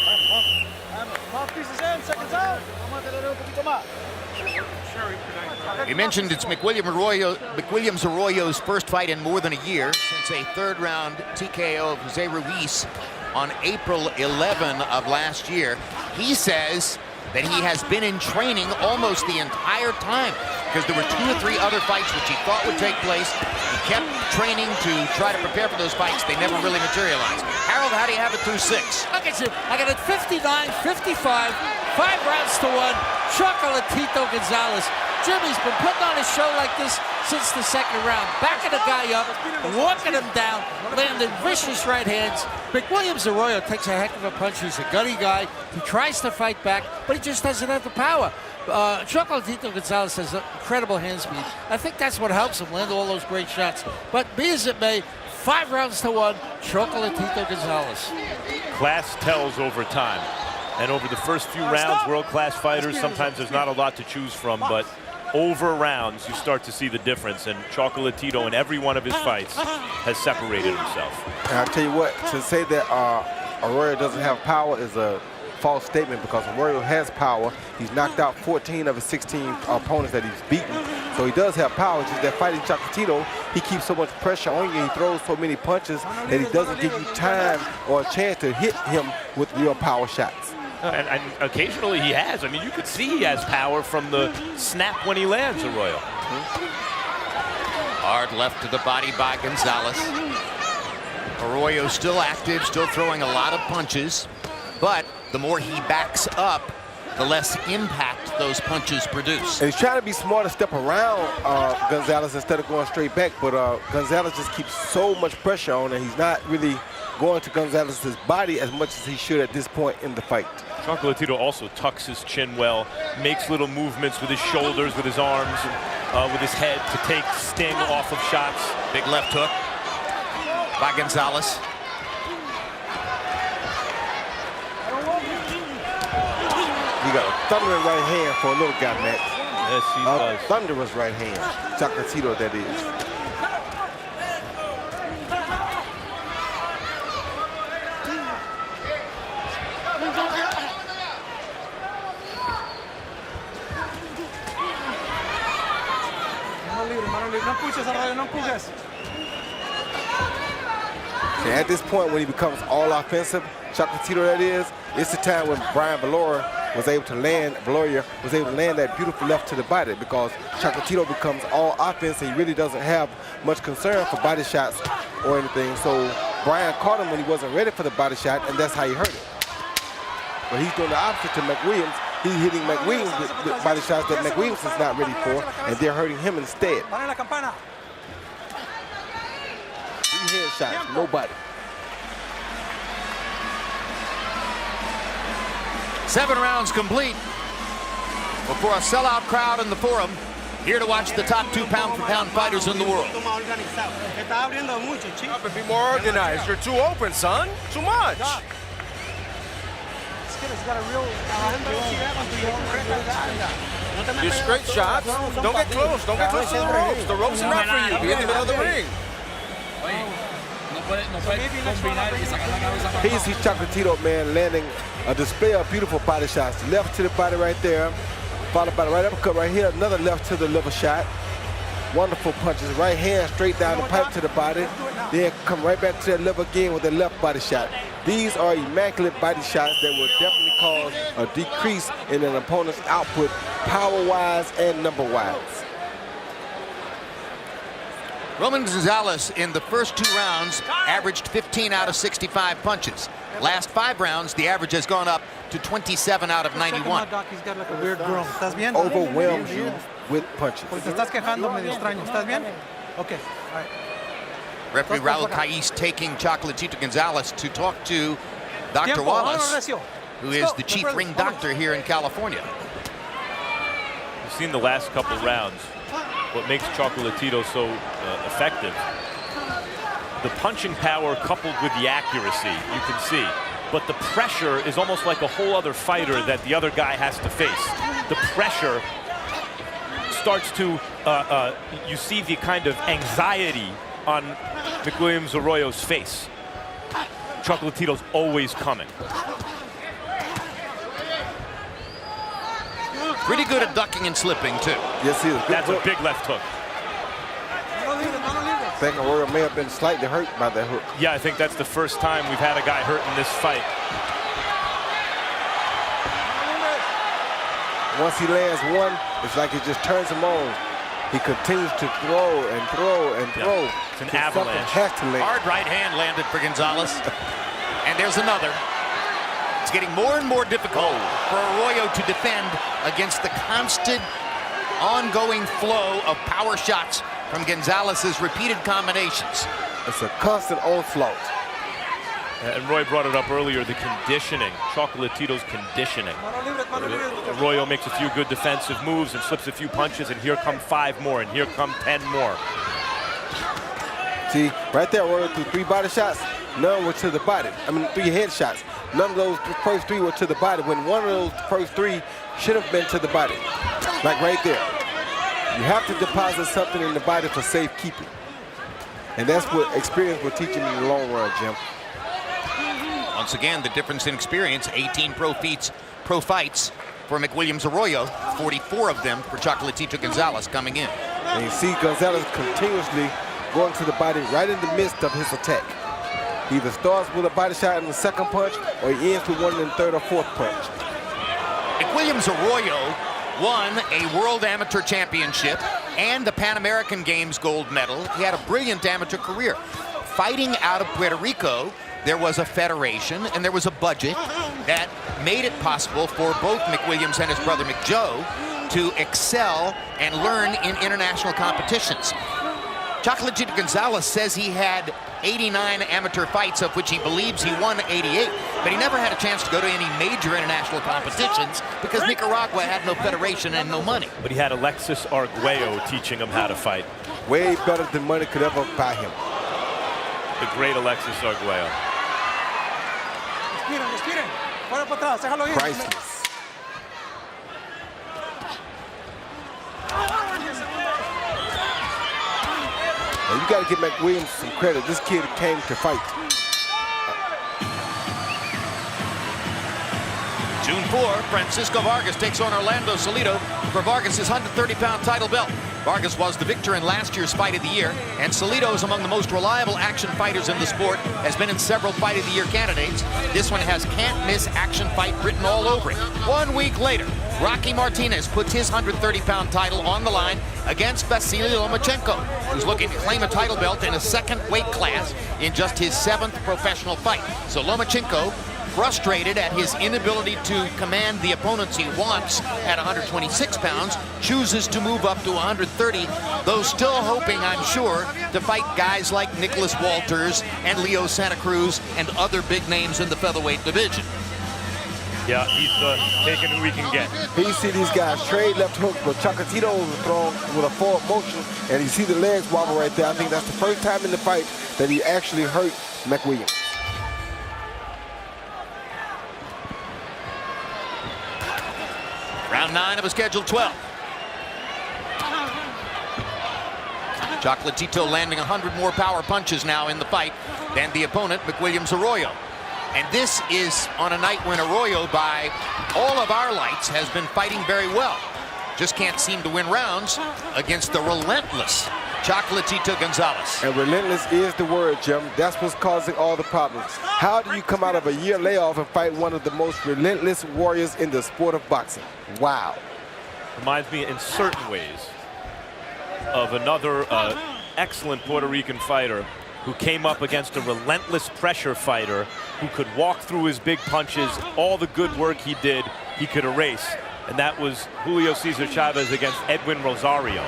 You mentioned it's McWillams Arroyo's first fight in more than a year since a third-round TKO of Jose Ruiz on April 11 of last year. He says that he has been in training almost the entire time because there were 2 or 3 other fights which he thought would take place. He kept training to try to prepare for those fights. They never really materialized. Harold, how do you have it through 6? Look at you. I got it 59, 55, 5 rounds to 1. Chocolatito Gonzalez. Jimmy's been putting on a show like this since the 2nd round. Backing the guy up, walking him down, landing vicious right hands. McWillams Arroyo takes a heck of a punch. He's a gutty guy. He tries to fight back, but he just doesn't have the power. Chocolatito Gonzalez has incredible hand speed. I think that's what helps him land all those great shots. But be as it may, 5 rounds to 1, Chocolatito Gonzalez. Class tells over time. And over the first few rounds, world-class fighters, sometimes there's not a lot to choose from, but over rounds, you start to see the difference. And Chocolatito, in every one of his fights, has separated himself. And I'll tell you what, to say that Arroyo doesn't have power is a false statement because Arroyo has power. He's knocked out 14 of his 16 opponents that he's beaten. So he does have power. It's just that fighting Chocolatito, he keeps so much pressure on you. He throws so many punches that he doesn't give you time or a chance to hit him with real power shots. And occasionally he has. I mean, you could see he has power from the snap when he lands, Arroyo. Hard left to the body by Gonzalez. Arroyo still active, still throwing a lot of punches, but the more he backs up, the less impact those punches produce. And he's trying to be smart and step around Gonzalez instead of going straight back, but Gonzalez just keeps so much pressure on and he's not really going to Gonzalez's body as much as he should at this point in the fight. Chocolatito also tucks his chin well, makes little movements with his shoulders, with his arms, with his head to take sting off of shots. Big left hook by Gonzalez. He got a thundering right hand for a little guy, Max. Yes, he does. Thunderous right hand. Chocolatito, that is. No empujes, Arroyo, no empujes. And at this point, when he becomes all offensive, Chocolatito that is, it's the time when Valoria was able to land that beautiful left to the body, because Chocolatito becomes all offense and he really doesn't have much concern for body shots or anything. So Brian caught him when he wasn't ready for the body shot, and that's how he hurt it. But he's doing the opposite to McWillams. He's hitting McWillams with body shots that McWillams is not ready for, and they're hurting him instead. 3 headshots, nobody. 7 rounds complete before a sellout crowd in the Forum, here to watch the top 2 pound-for-pound fighters in the world. But be more organized. You're too open, son. Too much. Do straight shots. Don't get close. Don't get close to the ropes. The ropes are not for you. Be in the middle of the ring. Here you see Chocolatito, man, landing a display of beautiful body shots. Left to the body right there, followed by the right uppercut right here, another left to the liver shot. Wonderful punches, right hand straight down the pipe to the body, then come right back to that liver again with the left body shot. These are immaculate body shots that will definitely cause a decrease in an opponent's output, power-wise and number-wise. Roman Gonzalez in the first 2 rounds averaged 15 out of 65 punches. Last 5 rounds, the average has gone up to 27 out of 91. He's got like a weird groan. ¿Estás bien? Overwhelms you with punches. Pues te estás quejando medio extraño. ¿Estás bien? Okay. All right. Referee Raul Cais taking Chocolatito Gonzalez to talk to Dr. Wallace, who is the chief ring doctor here in California. You've seen the last couple rounds. What makes Chocolatito so effective, the punching power coupled with the accuracy, you can see. But the pressure is almost like a whole other fighter that the other guy has to face. The pressure starts to, you see the kind of anxiety on McWillams Arroyo's face. Chocolatito's always coming. Pretty good at ducking and slipping, too. Yes, he is. That's a big left hook. I think Arroyo may have been slightly hurt by that hook. Yeah, I think that's the first time we've had a guy hurt in this fight. Once he lands one, it's like it just turns him on. He continues to throw and throw and throw. It's an avalanche. Has to land. Hard right hand landed for Gonzalez. And there's another. It's getting more and more difficult for Arroyo to defend against the constant, ongoing flow of power shots from Gonzalez's repeated combinations. It's a constant onslaught. And Roy brought it up earlier, the conditioning, Chocolatito's conditioning. Arroyo makes a few good defensive moves and slips a few punches, and here come 5 more, and here come 10 more. See, right there, Arroyo threw 3 body shots. None were to the body. I mean, 3 headshots. None of those first 3 were to the body, when one of those first 3 should have been to the body. Like right there. You have to deposit something in the body for safekeeping. And that's what experience will teach you in the long run, Jim. Once again, the difference in experience, 18 pro fights for McWillams Arroyo, 44 of them for Chocolatito Gonzalez coming in. And you see Gonzalez continuously going to the body right in the midst of his attack. He either starts with a body shot in the second punch, or he ends with one in the third or fourth punch. McWillams Arroyo won a World Amateur Championship and the Pan American Games gold medal. He had a brilliant amateur career. Fighting out of Puerto Rico, there was a federation and there was a budget that made it possible for both McWillams and his brother McJoe to excel and learn in international competitions. Chocolatito Gonzalez says he had 89 amateur fights, of which he believes he won 88, but he never had a chance to go to any major international competitions because Nicaragua had no federation and no money. But he had Alexis Arguello teaching him how to fight. Way better than money could ever buy him. The great Alexis Arguello. Priceless. And you got to give McWillams some credit. This kid came to fight. June 4, Francisco Vargas takes on Orlando Salido for Vargas' 130-pound title belt. Vargas was the victor in last year's Fight of the Year, and Salido is among the most reliable action fighters in the sport, has been in several Fight of the Year candidates. This one has can't miss action fight written all over it. 1 week later, Rocky Martinez puts his 130-pound title on the line against Vasily Lomachenko, who's looking to claim a title belt in a second weight class in just his 7th professional fight. So Lomachenko, frustrated at his inability to command the opponents he wants at 126 pounds, chooses to move up to 130, though still hoping, I'm sure, to fight guys like Nicholas Walters and Leo Santa Cruz and other big names in the featherweight division. Yeah, he's taking who he can get. You see these guys trade left hooks, but Chocolatito was thrown with a forward motion, and you see the legs wobble right there. I think that's the first time in the fight that he actually hurt McWillams. Round 9 of a scheduled 12. Chocolatito landing 100 more power punches now in the fight than the opponent, McWillams Arroyo. And this is on a night when Arroyo, by all of our lights, has been fighting very well. Just can't seem to win rounds against the relentless Chocolatito Gonzalez. And relentless is the word, Jim. That's what's causing all the problems. How do you come out of a year layoff and fight one of the most relentless warriors in the sport of boxing? Wow. Reminds me in certain ways of another excellent Puerto Rican fighter who came up against a relentless pressure fighter who could walk through his big punches. All the good work he did, he could erase. And that was Julio Cesar Chavez against Edwin Rosario.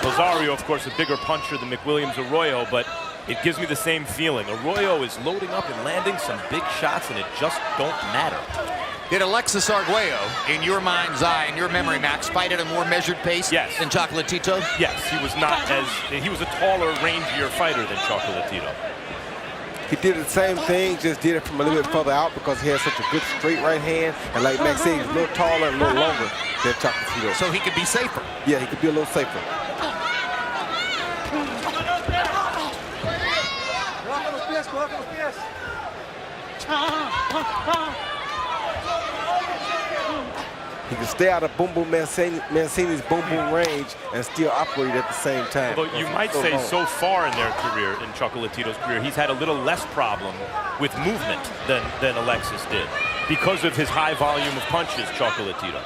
Rosario, of course, a bigger puncher than McWillams Arroyo, but it gives me the same feeling. Arroyo is loading up and landing some big shots, and it just don't matter. Did Alexis Arguello, in your mind's eye, in your memory, Max, fight at a more measured pace than Chocolatito? Yes, he was not as, he was a taller, rangier fighter than Chocolatito. He did the same thing, just did it from a little bit further out because he has such a good straight right hand. And like Max said, he's a little taller and a little longer than Chocolatito. So he could be safer. Yeah, he could be a little safer. He can stay out of Boom Boom Mancini's Boom Boom range and still operate at the same time. Although you might say so far in their career, in Chocolatito's career, he's had a little less problem with movement than Alexis did because of his high volume of punches, Chocolatito.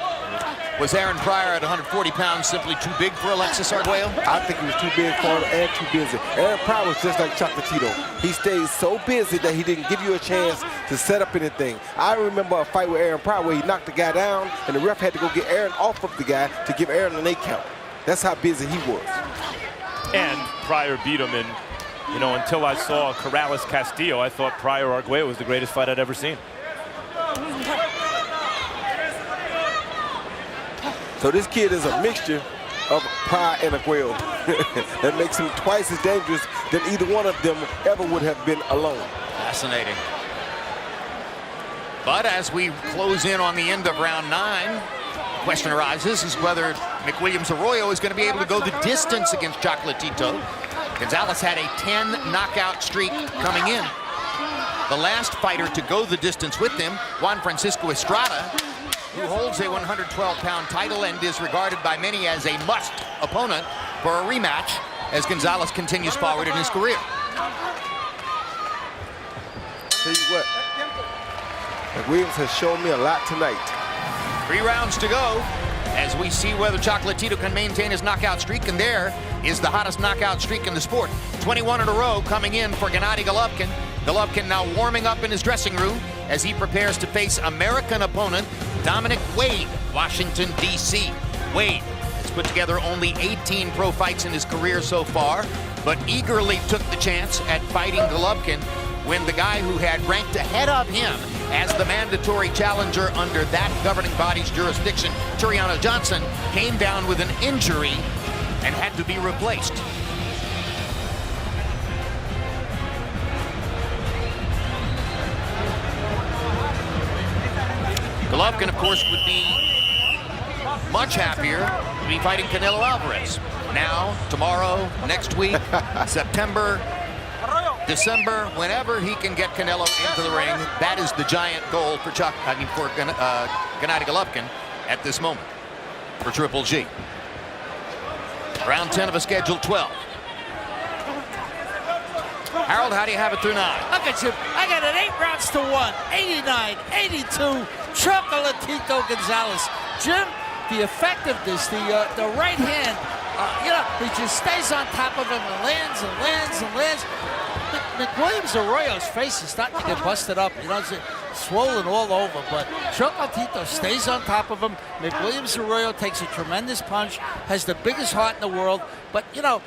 Was Aaron Pryor at 140 pounds simply too big for Alexis Arguello? I think he was too big for him and too busy. Aaron Pryor was just like Chocolatito. He stayed so busy that he didn't give you a chance to set up anything. I remember a fight with Aaron Pryor where he knocked the guy down and the ref had to go get Aaron off of the guy to give Aaron an 8 count. That's how busy he was. And Pryor beat him in, you know, until I saw Corrales Castillo, I thought Pryor Arguello was the greatest fight I'd ever seen. So this kid is a mixture of Pryor and Arguello. That makes him twice as dangerous than either one of them ever would have been alone. Fascinating. But as we close in on the end of round 9, the question arises is whether McWillams Arroyo is going to be able to go the distance against Chocolatito. Gonzalez had a 10 knockout streak coming in. The last fighter to go the distance with him, Juan Francisco Estrada, who holds a 112-pound title and is regarded by many as a must opponent for a rematch as Gonzalez continues forward in his career. Tell you what, McWillams has shown me a lot tonight. 3 rounds to go as we see whether Chocolatito can maintain his knockout streak, and there is the hottest knockout streak in the sport. 21 in a row coming in for Gennady Golovkin. Golovkin now warming up in his dressing room as he prepares to face American opponent Dominic Wade, Washington, D.C. Wade has put together only 18 pro fights in his career so far, but eagerly took the chance at fighting Golovkin when the guy who had ranked ahead of him as the mandatory challenger under that governing body's jurisdiction, Turiano Johnson, came down with an injury and had to be replaced. Golovkin, of course, would be much happier to be fighting Canelo Alvarez. Now, tomorrow, next week, September, December, whenever he can get Canelo into the ring, that is the giant goal for Gennady Golovkin at this moment for Triple G. Round 10 of a scheduled 12. Harold, how do you have it through 9? Look at you. I got it 8 rounds to 1. 89, 82. Chocolatito Gonzalez. Jim, the effectiveness, the right hand, he just stays on top of him and lands and lands and lands. McWillams Arroyo's face is starting to get busted up. It's swollen all over, but Chocolatito stays on top of him. McWillams Arroyo takes a tremendous punch, has the biggest heart in the world. But,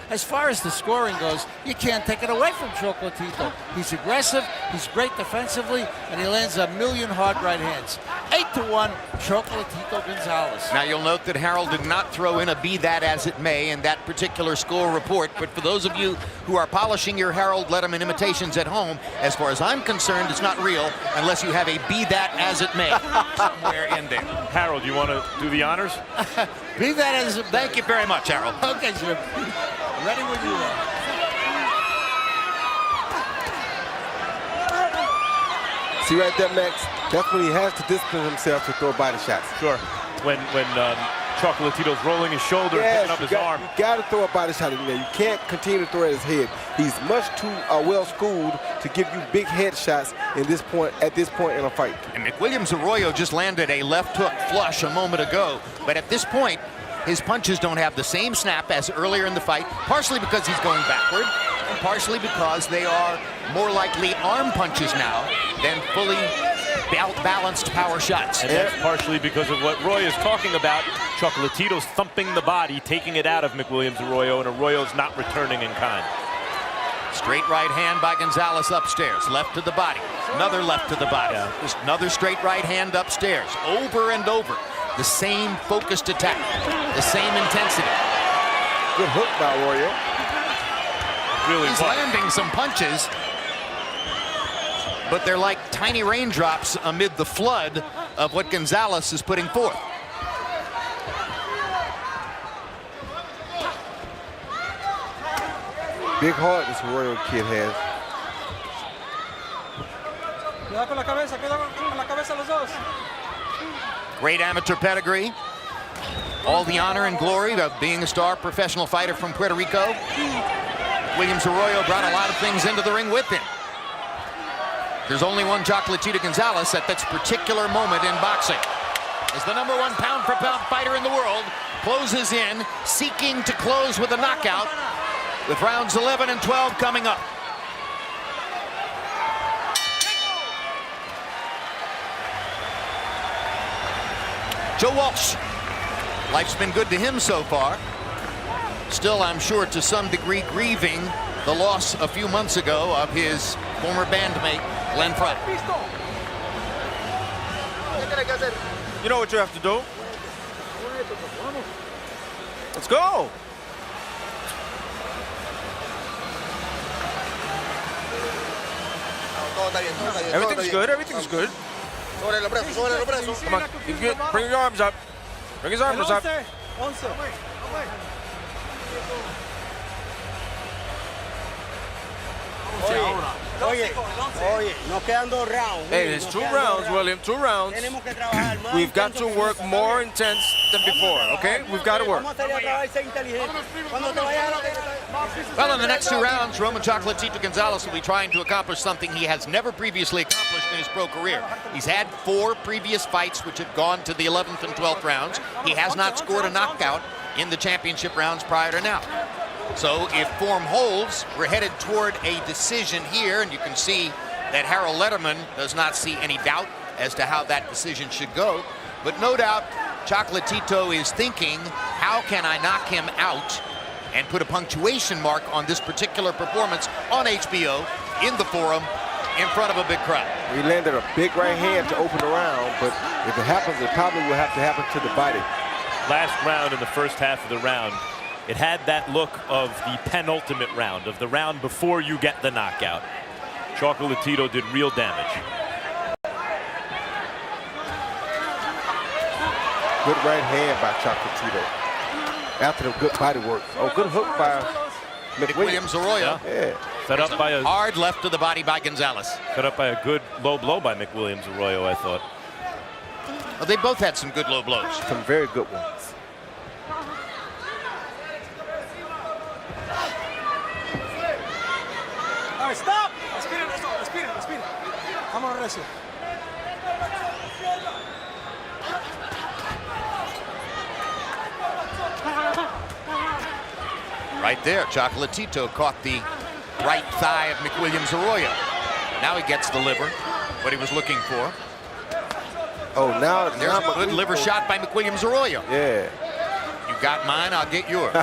as far as the scoring goes, you can't take it away from Chocolatito. He's aggressive, he's great defensively, and he lands a million hard right hands. 8-1, Chocolatito Gonzalez. Now, you'll note that Harold did not throw in a be that as it may in that particular score report. But for those of you who are polishing your Harold Letterman imitations at home, as far as I'm concerned, it's not real unless you have a be that as it may somewhere in there. Harold, you want to do the honors? Be that as it may. Thank you very much, Harold. Okay, Jim. Ready when you are. See right there, Max? That's when he has to discipline himself to throw body shots. Sure. When Chocolatito's rolling his shoulder, picking up his arm. You got to throw a body shot in there. You can't continue to throw at his head. He's much too well schooled to give you big head shots at this point in a fight. And McWillams Arroyo just landed a left hook flush a moment ago. But at this point, his punches don't have the same snap as earlier in the fight, partially because he's going backward, and partially because they are more likely arm punches now than fully balanced power shots. And that's partially because of what Roy is talking about. Chocolatito's thumping the body, taking it out of McWillams Arroyo, and Arroyo's not returning in kind. Straight right hand by Gonzalez upstairs, left to the body, another left to the body, just another straight right hand upstairs, over and over. The same focused attack, the same intensity. Good hook by Arroyo. Really He's landing some punches, but they're like tiny raindrops amid the flood of what Gonzalez is putting forth. Big heart this Arroyo kid has. Cuidado con la cabeza, cuidado con la cabeza los dos. Great amateur pedigree. All the honor and glory of being a star professional fighter from Puerto Rico. Williams Arroyo brought a lot of things into the ring with him. There's only one Chocolatito Gonzalez at this particular moment in boxing. As the #1 pound-for-pound fighter in the world closes in, seeking to close with a knockout, with rounds 11 and 12 coming up. Joe Walsh, life's been good to him so far. Still, I'm sure, to some degree, grieving the loss a few months ago of his former bandmate, Glenn Fry. You know what you have to do? Let's go. Everything's good. Everything's good. Come on. Bring your arms up. Bring his arms up. Hey, there's 2 rounds, William. 2 rounds. We've got to work more intense than before, okay? We've got to work. Well, in the next 2 rounds, Roman Chocolatito Gonzalez will be trying to accomplish something he has never previously accomplished in his pro career. He's had 4 previous fights which have gone to the 11th and 12th rounds. He has not scored a knockout in the championship rounds prior to now. So if form holds, we're headed toward a decision here, and you can see that Harold Letterman does not see any doubt as to how that decision should go. But no doubt, Chocolatito is thinking, how can I knock him out and put a punctuation mark on this particular performance on HBO in the Forum in front of a big crowd. He landed a big right hand to open the round, but if it happens, it probably will have to happen to the body. Last round in the first half of the round, it had that look of the penultimate round, of the round before you get the knockout. Chocolatito did real damage. Good right hand by Chocolatito. After the good body work. Oh, good hook by McWillams Arroyo. Yeah. Set up by a hard left to the body by Gonzalez. Set up by a good low blow by McWillams Arroyo, I thought. Well, they both had some good low blows. Some very good ones. All right, stop. Respiren, respiren, respiren. Vámonos, recio. Right there, Chocolatito caught the right thigh of McWillams Arroyo. Now he gets the liver, what he was looking for. Oh, now there's a good liver shot by McWillams Arroyo. Yeah. You got mine, I'll get yours.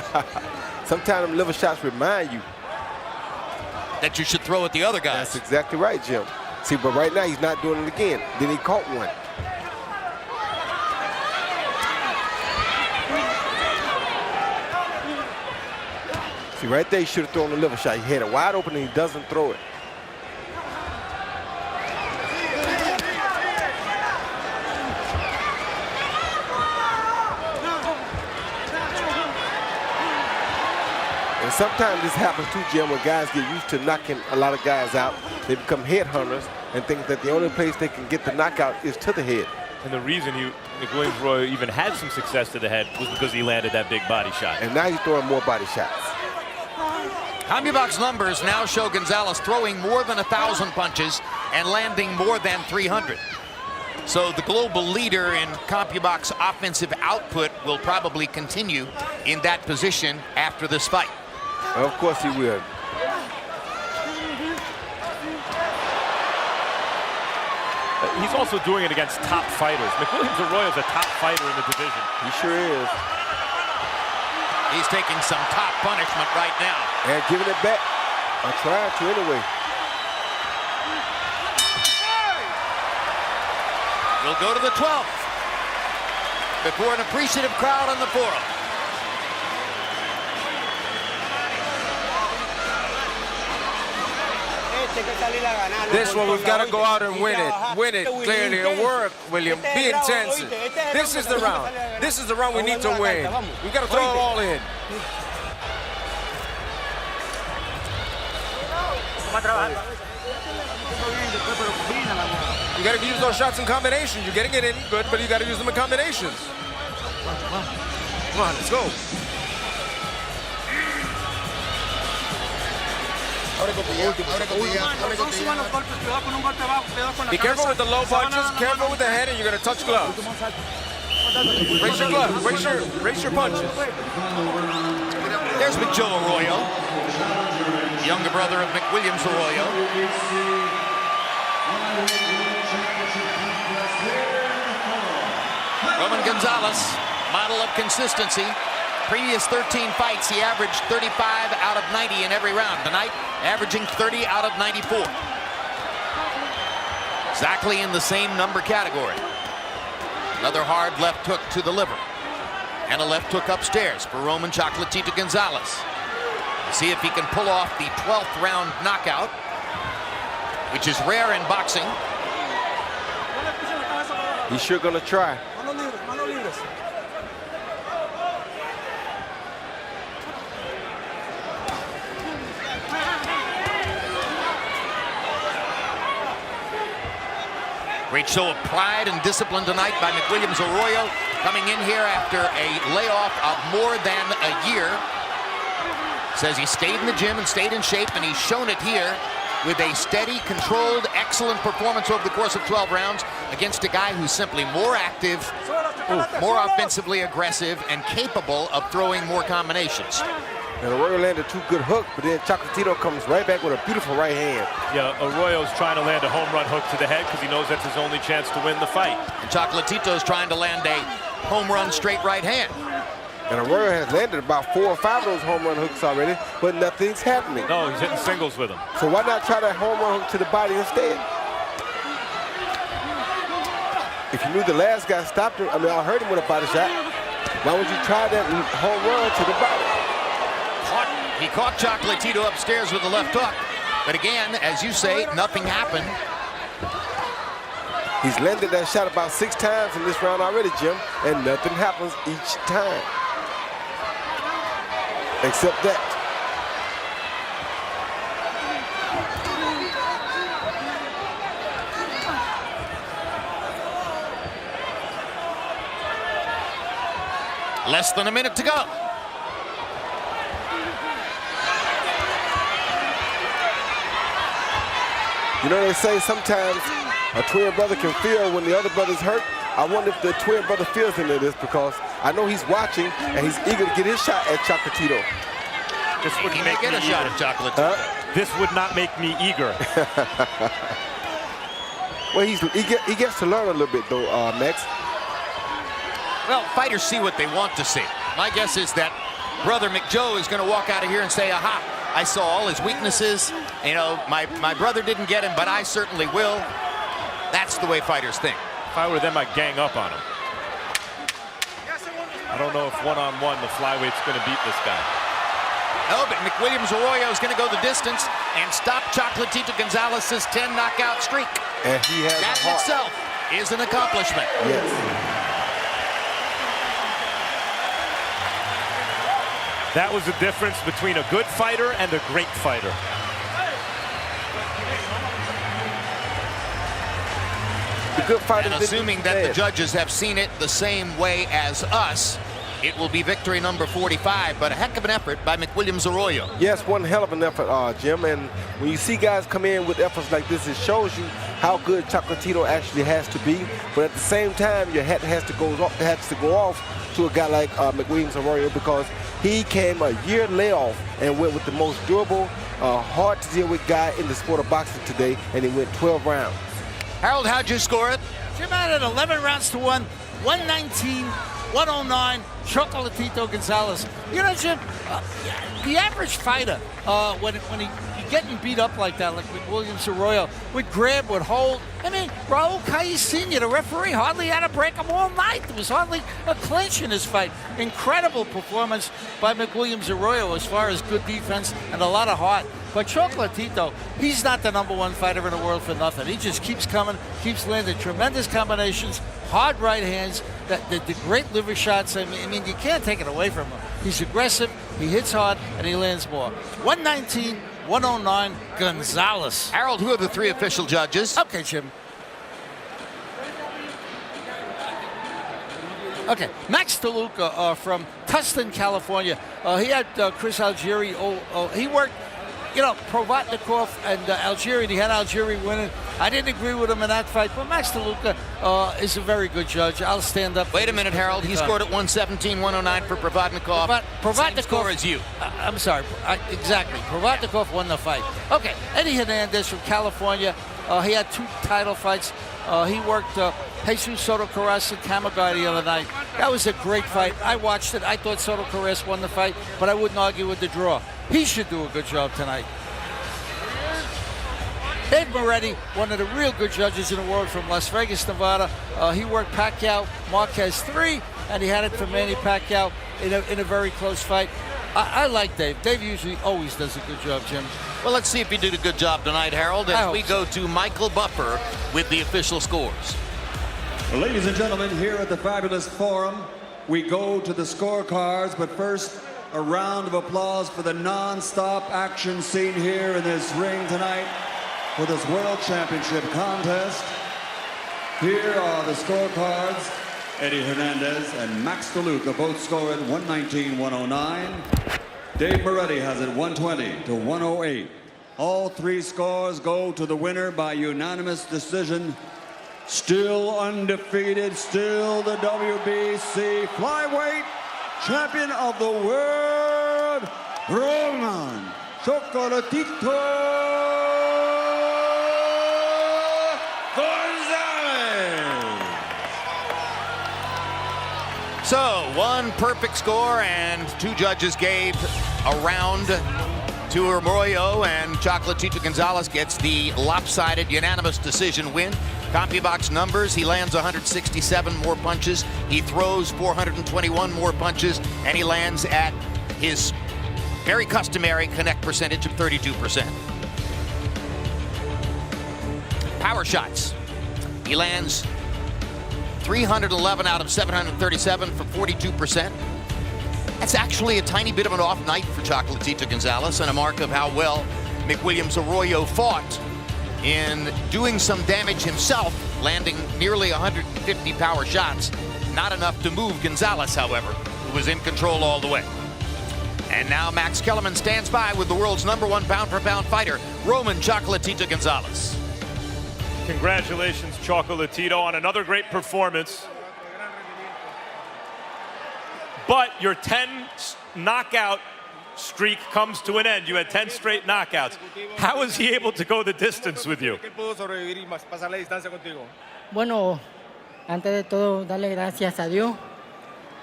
Sometimes them liver shots remind you that you should throw at the other guys. That's exactly right, Jim. See, but right now he's not doing it again. Then he caught one. See, right there, he should have thrown the liver shot. He had it wide open and he doesn't throw it. And sometimes this happens too, Jim, when guys get used to knocking a lot of guys out. They become headhunters and think that the only place they can get the knockout is to the head. And the reason McWillams Arroyo even had some success to the head was because he landed that big body shot. And now he's throwing more body shots. CompuBox numbers now show Gonzalez throwing more than 1,000 punches and landing more than 300. So the global leader in CompuBox offensive output will probably continue in that position after this fight. Of course he will. He's also doing it against top fighters. McWillams Arroyo is a top fighter in the division. He sure is. He's taking some top punishment right now. And giving it back. I'm trying to anyway. We'll go to the 12th before an appreciative crowd on the forum. This one, we've got to go out and win it clearly, and work, William. Be intense. This is the round. This is the round we need to win. We've got to throw it all in. You got to use those shots in combinations. You're getting it in good, but you got to use them in combinations. Come on, let's go. Be careful with the low punches, careful with the head, and you're going to touch gloves. Raise your gloves, raise your punches. There's Joe Arroyo, younger brother of McWillams Arroyo. Roman Gonzalez, model of consistency. Previous 13 fights, he averaged 35 out of 90 in every round. Tonight, averaging 30 out of 94. Exactly in the same number category. Another hard left hook to the liver. And a left hook upstairs for Roman Chocolatito Gonzalez. See if he can pull off the 12th round knockout, which is rare in boxing. He's sure gonna try. Great show of pride and discipline tonight by McWillams Arroyo, coming in here after a layoff of more than a year. Says he stayed in the gym and stayed in shape, and he's shown it here with a steady, controlled, excellent performance over the course of 12 rounds against a guy who's simply more active, more offensively aggressive, and capable of throwing more combinations. And Arroyo landed 2 good hooks, but then Chocolatito comes right back with a beautiful right hand. Yeah, Arroyo's trying to land a home run hook to the head because he knows that's his only chance to win the fight. And Chocolatito's trying to land a home run straight right hand. And Arroyo has landed about 4 or 5 of those home run hooks already, but nothing's happening. No, he's hitting singles with them. So why not try that home run hook to the body instead? If you knew the last guy stopped him, I hurt him with a body shot. Why would you try that home run to the body? He caught Chocolatito upstairs with the left hook. But again, as you say, nothing happened. He's landed that shot about 6 times in this round already, Jim, and nothing happens each time. Except that. Less than a minute to go. You know, they say sometimes a twin brother can feel when the other brother's hurt. I wonder if the twin brother feels into this, because I know he's watching and he's eager to get his shot at Chocolatito. This wouldn't make me get a shot at Chocolatito. This would not make me eager. Well, he gets to learn a little bit, though, Max. Well, fighters see what they want to see. My guess is that brother McJoe is going to walk out of here and say, aha, I saw all his weaknesses. You know, my brother didn't get him, but I certainly will. That's the way fighters think. If I were them, I'd gang up on him. I don't know if one-on-one the flyweight's going to beat this guy. No, but McWillams Arroyo is going to go the distance and stop Chocolatito Gonzalez's 10 knockout streak. And he has that in itself is an accomplishment. Yes. That was the difference between a good fighter and a great fighter. The good fighter. And assuming that the judges have seen it the same way as us, it will be victory number 45, but a heck of an effort by McWillams Arroyo. Yes, one hell of an effort, Jim. And when you see guys come in with efforts like this, it shows you how good Chocolatito actually has to be. But at the same time, your hat has to go off to a guy like McWillams Arroyo, because he came a year layoff and went with the most durable, hard to deal with guy in the sport of boxing today, and he went 12 rounds. Harold, how'd you score it? Jim had it 11 rounds to 1, 119. 109, Chocolatito Gonzalez. You know, Jim, the average fighter, when he getting beat up like that, like McWillams Arroyo, would grab, would hold. I mean, Raul Cayes Sr., the referee, hardly had to break him all night. There was hardly a clinch in this fight. Incredible performance by McWillams Arroyo as far as good defense and a lot of heart. But Chocolatito, he's not the #1 fighter in the world for nothing. He just keeps coming, keeps landing tremendous combinations, hard right hands, the great liver shots. I mean, you can't take it away from him. He's aggressive, he hits hard, and he lands more. 119, 109, Gonzalez. Harold, who are the 3 official judges? Okay, Jim. Okay, Max DeLuca from Tustin, California. He had Chris Algieri. He worked, you know, Provatnikov and Algieri. He had Algieri winning. I didn't agree with him in that fight, but Max DeLuca is a very good judge. I'll stand up. Wait a minute, Harold. He scored at 117, 109 for Provatnikov. Provatnikov. Same score as you. I'm sorry. Exactly. Provatnikov won the fight. Okay, Eddie Hernandez from California. He had 2 title fights. He worked Jesus Soto Karass and Kamagai the other night. That was a great fight. I watched it. I thought Soto Karass won the fight, but I wouldn't argue with the draw. He should do a good job tonight. Dave Moretti, one of the real good judges in the world from Las Vegas, Nevada. He worked Pacquiao Marquez 3, and he had it for Manny Pacquiao in a very close fight. I like Dave. Dave usually always does a good job, Jim. Well, let's see if he did a good job tonight, Harold, as we go to Michael Buffer with the official scores. Ladies and gentlemen, here at the Fabulous Forum, we go to the scorecards, but first, a round of applause for the non-stop action scene here in this ring tonight for this World Championship contest. Here are the scorecards. Eddie Hernandez and Max DeLuca both score at 119, 109. Dave Moretti has it 120 to 108. All 3 scores go to the winner by unanimous decision. Still undefeated, still the WBC flyweight champion of the world, Roman Chocolatito Gonzalez. So, 1 perfect score, and 2 judges gave a round to Arroyo, and Chocolatito Gonzalez gets the lopsided unanimous decision win. CompuBox numbers, he lands 167 more punches, he throws 421 more punches, and he lands at his very customary connect percentage of 32%. Power shots, he lands 311 out of 737 for 42%. That's actually a tiny bit of an off night for Chocolatito Gonzalez, and a mark of how well McWillams Arroyo fought in doing some damage himself, landing nearly 150 power shots. Not enough to move Gonzalez, however, who was in control all the way. And now Max Kellerman stands by with the world's #1 pound-for-pound fighter, Roman Chocolatito Gonzalez. Congratulations, Chocolatito, on another great performance. But your 10 knockout streak comes to an end. You had 10 straight knockouts. How was he able to go the distance with you? Bueno, antes de todo, darle gracias a Dios,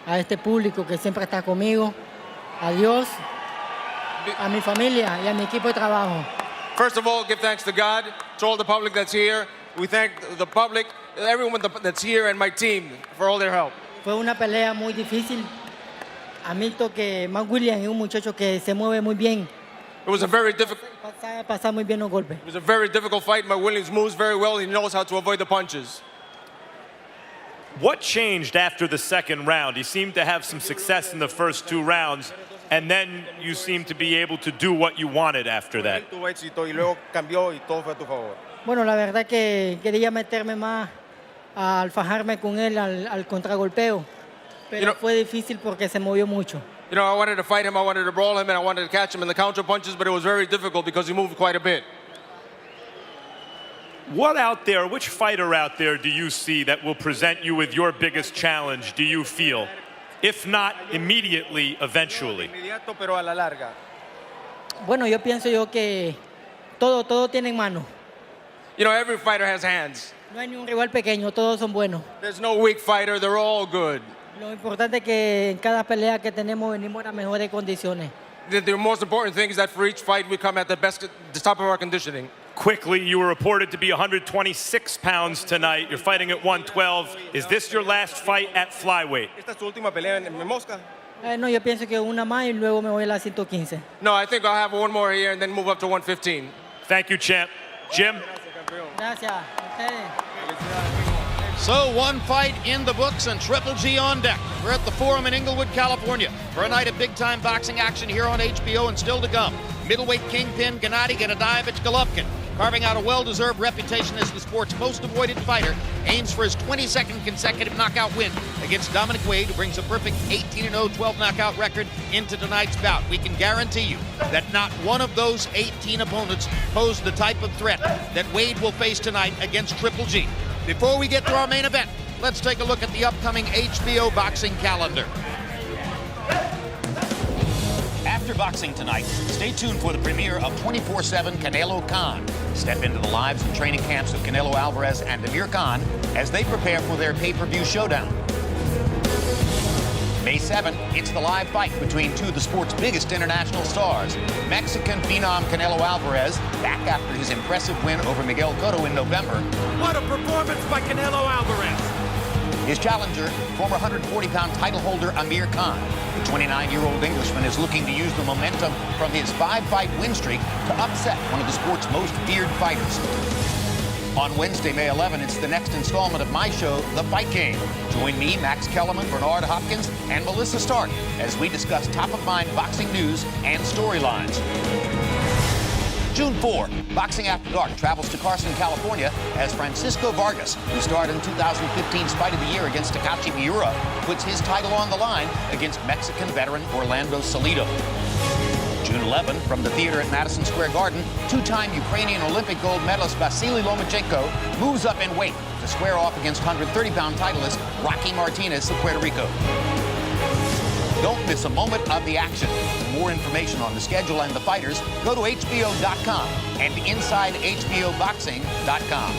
a este público que siempre está conmigo, a Dios, a mi familia y a mi equipo de trabajo. First of all, give thanks to God, to all the public that's here. We thank the public, everyone that's here, and my team for all their help. Fue una pelea muy difícil. Admito que McWillams es un muchacho que se mueve muy bien. It was a very difficult. Pasa muy bien los golpes. It was a very difficult fight. McWillams moves very well. He knows how to avoid the punches. What changed after the second round? He seemed to have some success in the first 2 rounds, and then you seemed to be able to do what you wanted after that. Bueno, la verdad que quería meterme más al fajarme con él al contragolpeo, pero fue difícil porque se movió mucho. You know, I wanted to fight him, I wanted to brawl him, and I wanted to catch him in the counter punches, but it was very difficult because he moved quite a bit. What out there, which fighter out there do you see that will present you with your biggest challenge, do you feel? If not immediately, eventually. Bueno, yo pienso que todo tiene mano. You know, every fighter has hands. No hay ni un rival pequeño, todos son buenos. There's no weak fighter, they're all good. Lo importante es que en cada pelea que tenemos venimos a mejores condiciones. The most important thing is that for each fight we come at the top of our conditioning. Quickly, you were reported to be 126 pounds tonight. You're fighting at 112. Is this your last fight at flyweight? No, yo pienso que una más y luego me voy a la 115. No, I think I'll have one more here and then move up to 115. Thank you, champ. Jim? Gracias. So one fight in the books and Triple G on deck. We're at the Forum in Inglewood, California for a night of big-time boxing action here on HBO and still to come. Middleweight kingpin Gennady Gennadievich Golovkin, carving out a well-deserved reputation as the sport's most avoided fighter, aims for his 22nd consecutive knockout win against Dominic Wade, who brings a perfect 18-0, 12 knockout record into tonight's bout. We can guarantee you that not one of those 18 opponents posed the type of threat that Wade will face tonight against Triple G. Before we get to our main event, let's take a look at the upcoming HBO boxing calendar. After boxing tonight, stay tuned for the premiere of 24/7 Canelo Khan. Step into the lives and training camps of Canelo Alvarez and Amir Khan as they prepare for their pay-per-view showdown. May 7th, it's the live fight between 2 of the sport's biggest international stars. Mexican phenom Canelo Alvarez, back after his impressive win over Miguel Cotto in November. What a performance by Canelo Alvarez! His challenger, former 140-pound title holder Amir Khan. The 29-year-old Englishman is looking to use the momentum from his 5-fight win streak to upset one of the sport's most feared fighters. On Wednesday, May 11, it's the next installment of my show, The Fight Game. Join me, Max Kellerman, Bernard Hopkins, and Melissa Stark as we discuss top-of-mind boxing news and storylines. June 4, Boxing After Dark travels to Carson, California as Francisco Vargas, who starred in 2015's Fight of the Year against Takashi Miura, puts his title on the line against Mexican veteran Orlando Salido. June 11, from the theater at Madison Square Garden, 2-time Ukrainian Olympic gold medalist Vasily Lomachenko moves up in weight to square off against 130-pound titleist Rocky Martinez of Puerto Rico. Don't miss a moment of the action. For more information on the schedule and the fighters, go to HBO.com and InsideHBOBoxing.com.